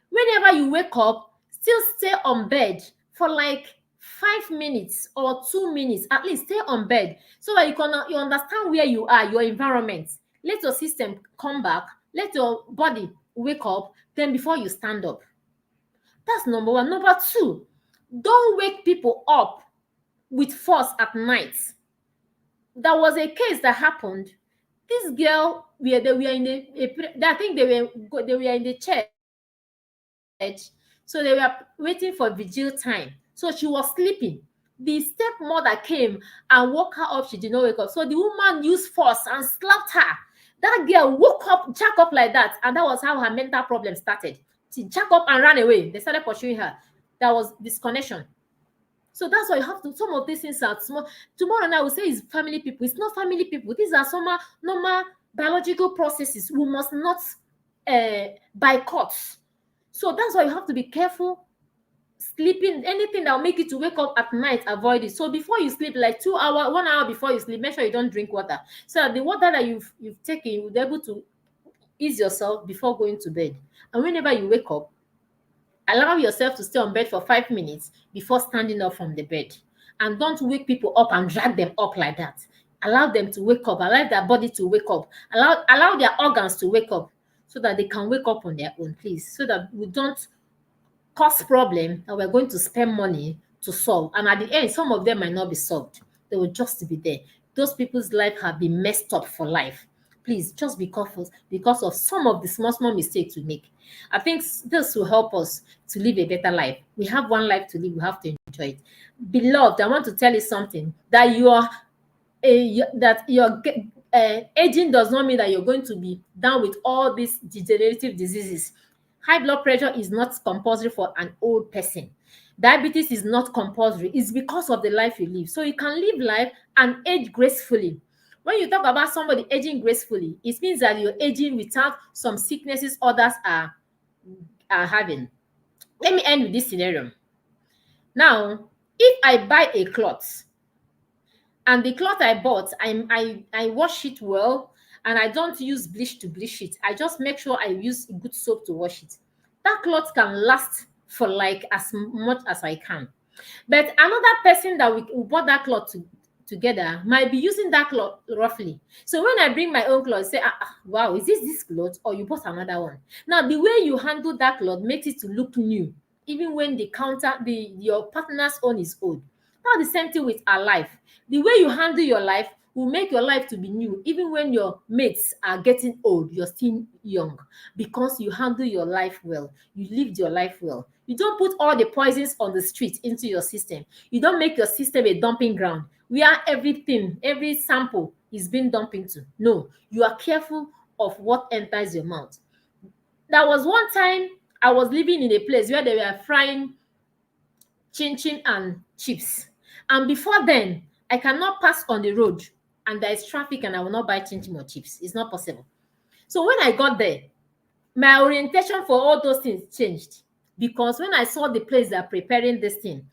Whenever you wake up, still stay on bed for like 5 minutes or 2 minutes. At least stay on bed so that you understand where you are, your environment. Let your system come back. Let your body wake up. Then before you stand up. That's number one. Number two, don't wake people up with force at night. There was a case that happened. This girl, they were in I think they were in the church. So they were waiting for vigil time. So she was sleeping. The stepmother came and woke her up. She did not wake up. So the woman used force and slapped her. That girl woke up, jack up like that. And that was how her mental problem started. She jacked up and ran away. They started pursuing her. There was disconnection. So that's why you have to, some of these things are small. Tomorrow night I will say it's family people. It's not family people. These are some normal biological processes. We must not boycott. So that's why you have to be careful Sleeping, anything that will make you to wake up at night, avoid it. So before you sleep, like 2 hour, 1 hour before you sleep, make sure you don't drink water, so that the water that you've taken, you'll be able to ease yourself before going to bed. And whenever you wake up, allow yourself to stay on bed for 5 minutes before standing up from the bed. And don't wake people up and drag them up like that. Allow them to wake up, allow their body to wake up, allow their organs to wake up, so that they can wake up on their own, please, so that we don't cause problem that we're going to spend money to solve. And at the end, some of them might not be solved. They will just be there. Those people's life have been messed up for life. Please, just because of some of the small mistakes we make. I think this will help us to live a better life. We have one life to live. We have to enjoy it. Beloved, I want to tell you something, that your aging does not mean that you're going to be down with all these degenerative diseases. High blood pressure is not compulsory for an old person. Diabetes is not compulsory. It's because of the life you live. So you can live life and age gracefully. When you talk about somebody aging gracefully, it means that you're aging without some sicknesses others are having. Let me end with this scenario. Now, if I buy a cloth, and the cloth I bought, I wash it well, and I don't use bleach to bleach it. I just make sure I use good soap to wash it. That cloth can last for like as much as I can. But another person that we bought that cloth together might be using that cloth roughly. So when I bring my own cloth, say, wow, is this cloth, or you bought another one? Now the way you handle that cloth makes it to look new, even when your partner's own is old. Now the same thing with our life. The way you handle your life will make your life to be new, even when your mates are getting old, you're still young, because you handle your life well, you lived your life well. You don't put all the poisons on the street into your system. You don't make your system a dumping ground where everything, every sample is being dumped into. No, you are careful of what enters your mouth. There was one time I was living in a place where they were frying chin chin and chips. And before then, I cannot pass on the road and there is traffic and I will not buy chin chin or chips. It's not possible. So when I got there, my orientation for all those things changed, because when I saw the place that are preparing this thing,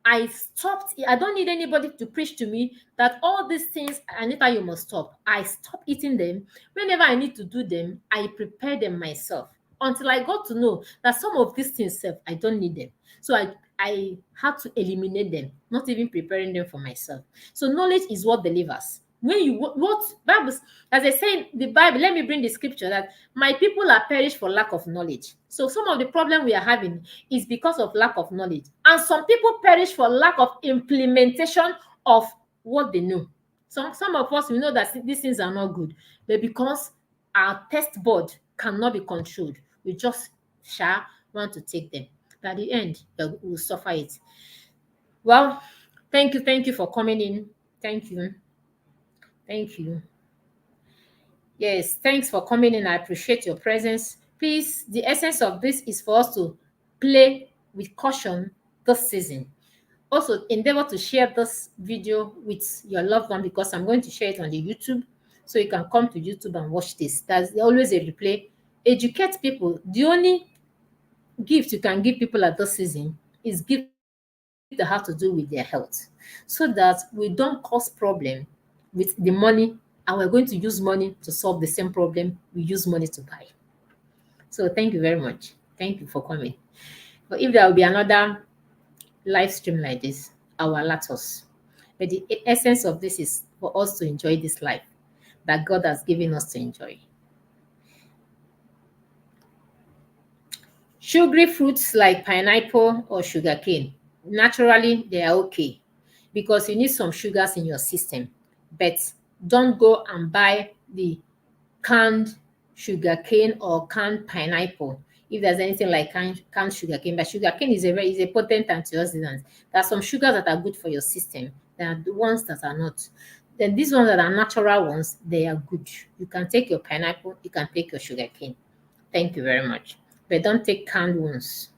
I stopped. I don't need anybody to preach to me that all these things, Anita, you must stop. I stop eating them. Whenever I need to do them, I prepare them myself, until I got to know that some of these things, I don't need them. So I had to eliminate them, not even preparing them for myself. So knowledge is what delivers. When you what Bible, as I say in the Bible, let me bring the scripture that my people are perished for lack of knowledge. So some of the problem we are having is because of lack of knowledge. And some people perish for lack of implementation of what they know. Some of us, we know that these things are not good, but because our test board cannot be controlled, we just shall want to take them. But at the end, we'll suffer it. Well, thank you for coming in. Thank you. Thank you. Yes, thanks for coming in. I appreciate your presence. Please, the essence of this is for us to play with caution this season. Also, endeavor to share this video with your loved one, because I'm going to share it on the YouTube. So you can come to YouTube and watch this. There's always a replay. Educate people. The only gift you can give people at this season is gift that have to do with their health, so that we don't cause problem with the money, and we're going to use money to solve the same problem we use money to buy. So thank you very much. Thank you for coming. But if there will be another live stream like this, I will alert us. But the essence of this is for us to enjoy this life that God has given us to enjoy. Sugary fruits like pineapple or sugarcane, naturally they are okay, because you need some sugars in your system. But don't go and buy the canned sugarcane or canned pineapple if there's anything like canned sugarcane. But sugarcane is a potent antioxidant. There are some sugars that are good for your system. There are the ones that are not. Then these ones that are natural ones, they are good. You can take your pineapple, you can take your sugarcane. Thank you very much. But don't take canned ones.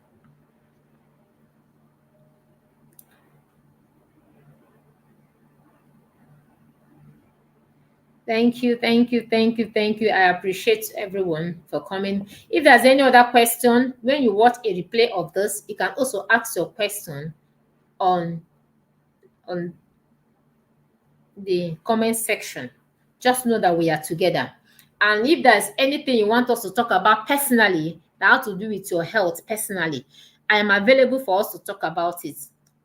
Thank you, thank you, thank you, thank you. I appreciate everyone for coming. If there's any other question, when you watch a replay of this, you can also ask your question on on the comment section. Just know that we are together. And if there's anything you want us to talk about personally, that have to do with your health personally, I am available for us to talk about it.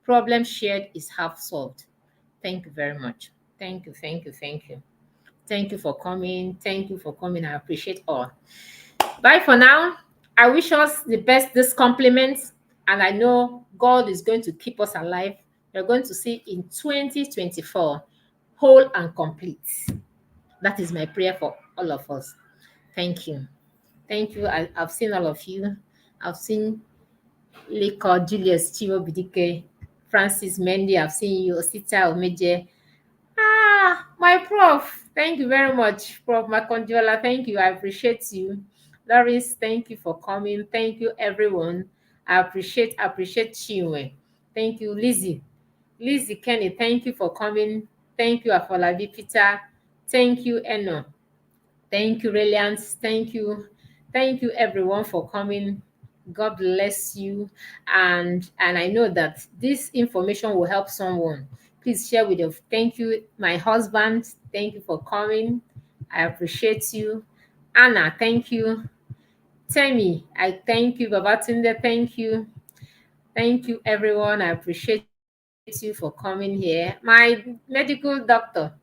Problem shared is half solved. Thank you very much. Thank you, thank you, thank you. Thank you for coming. Thank you for coming. I appreciate all. Bye for now. I wish us the best this compliment, and I know God is going to keep us alive. We're going to see in 2024 whole and complete. That is my prayer for all of us. Thank you. Thank you. I've seen all of you. I've seen Leko, Julius, Chivo Bidike, Francis Mendy. I've seen you, Osita Omeje. My prof. Thank you very much, Prof. Makondiola. Thank you. I appreciate you. Doris, thank you for coming. Thank you, everyone. I appreciate Chinwe. Thank you, Lizzie. Lizzie Kenny, thank you for coming. Thank you, Afolabi Peter. Thank you, Eno. Thank you, Reliance. Thank you. Thank you, everyone, for coming. God bless you. And I know that this information will help someone. Please share with them. Thank you, my husband. Thank you for coming. I appreciate you. Anna, thank you. Temi, I thank you. Babatunde, thank you. Thank you, everyone. I appreciate you for coming here. My medical doctor,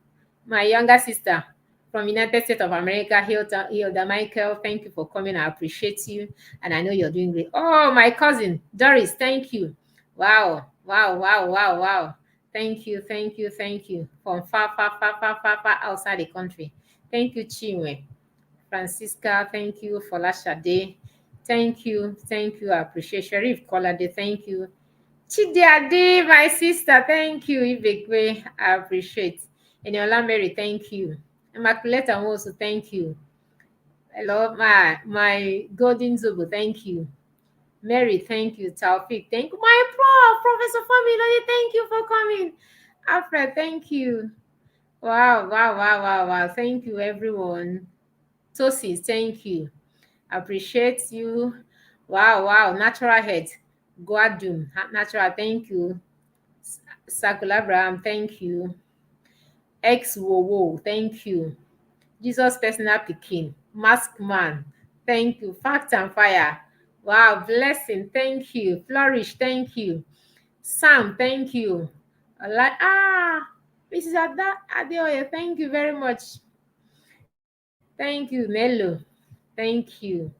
my younger sister from United States of America, Hilda Michael, thank you for coming. I appreciate you, and I know you're doing great. Oh, my cousin Doris, thank you. Wow, wow, wow, wow, wow. Thank you, thank you, thank you. From far outside the country. Thank you, Chinwe. Francisca, thank you. Folashade, thank you. I appreciate Sharif Kolade, thank you. Chidiade, my sister, thank you. Ibekwe, I appreciate. Eniola Mary, thank you. Immaculate also, thank you. Hello, my golden Zobo, thank you. Mary, thank you. Taufik, thank you. My prof, Professor Family, thank you for coming. Alfred, thank you. Wow, wow, wow, wow, wow. Thank you, everyone. Tosis, thank you. Appreciate you. Wow, wow. Natural head. Guadum, natural, thank you. Sakula Abraham, thank you. Ex Wowo, thank you. Jesus personal pikin, mask man, thank you. Fact and fire. Wow, blessing, thank you. Flourish, thank you. Sam, thank you. Like Mrs. Adeoye, thank you very much. Thank you, Nello. Thank you.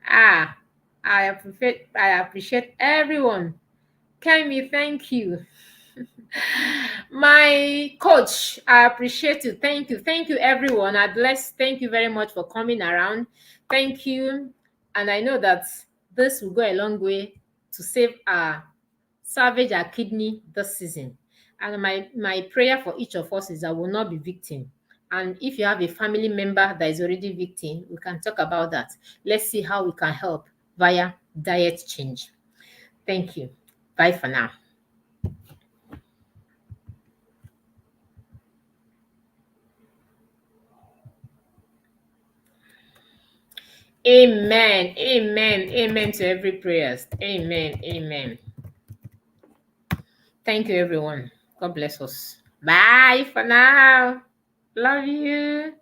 Ah, I appreciate everyone. Kemi, thank you. My coach, I appreciate you. Thank you. Thank you, everyone. I bless. Thank you very much for coming around. Thank you. And I know that this will go a long way to salvage our kidney this season. And my prayer for each of us is I will not be victim. And if you have a family member that is already victim, we can talk about that. Let's see how we can help via diet change. Thank you. Bye for now. Amen. Amen. Amen to every prayers. Amen. Amen. Thank you, everyone. God bless us. Bye for now. Love you.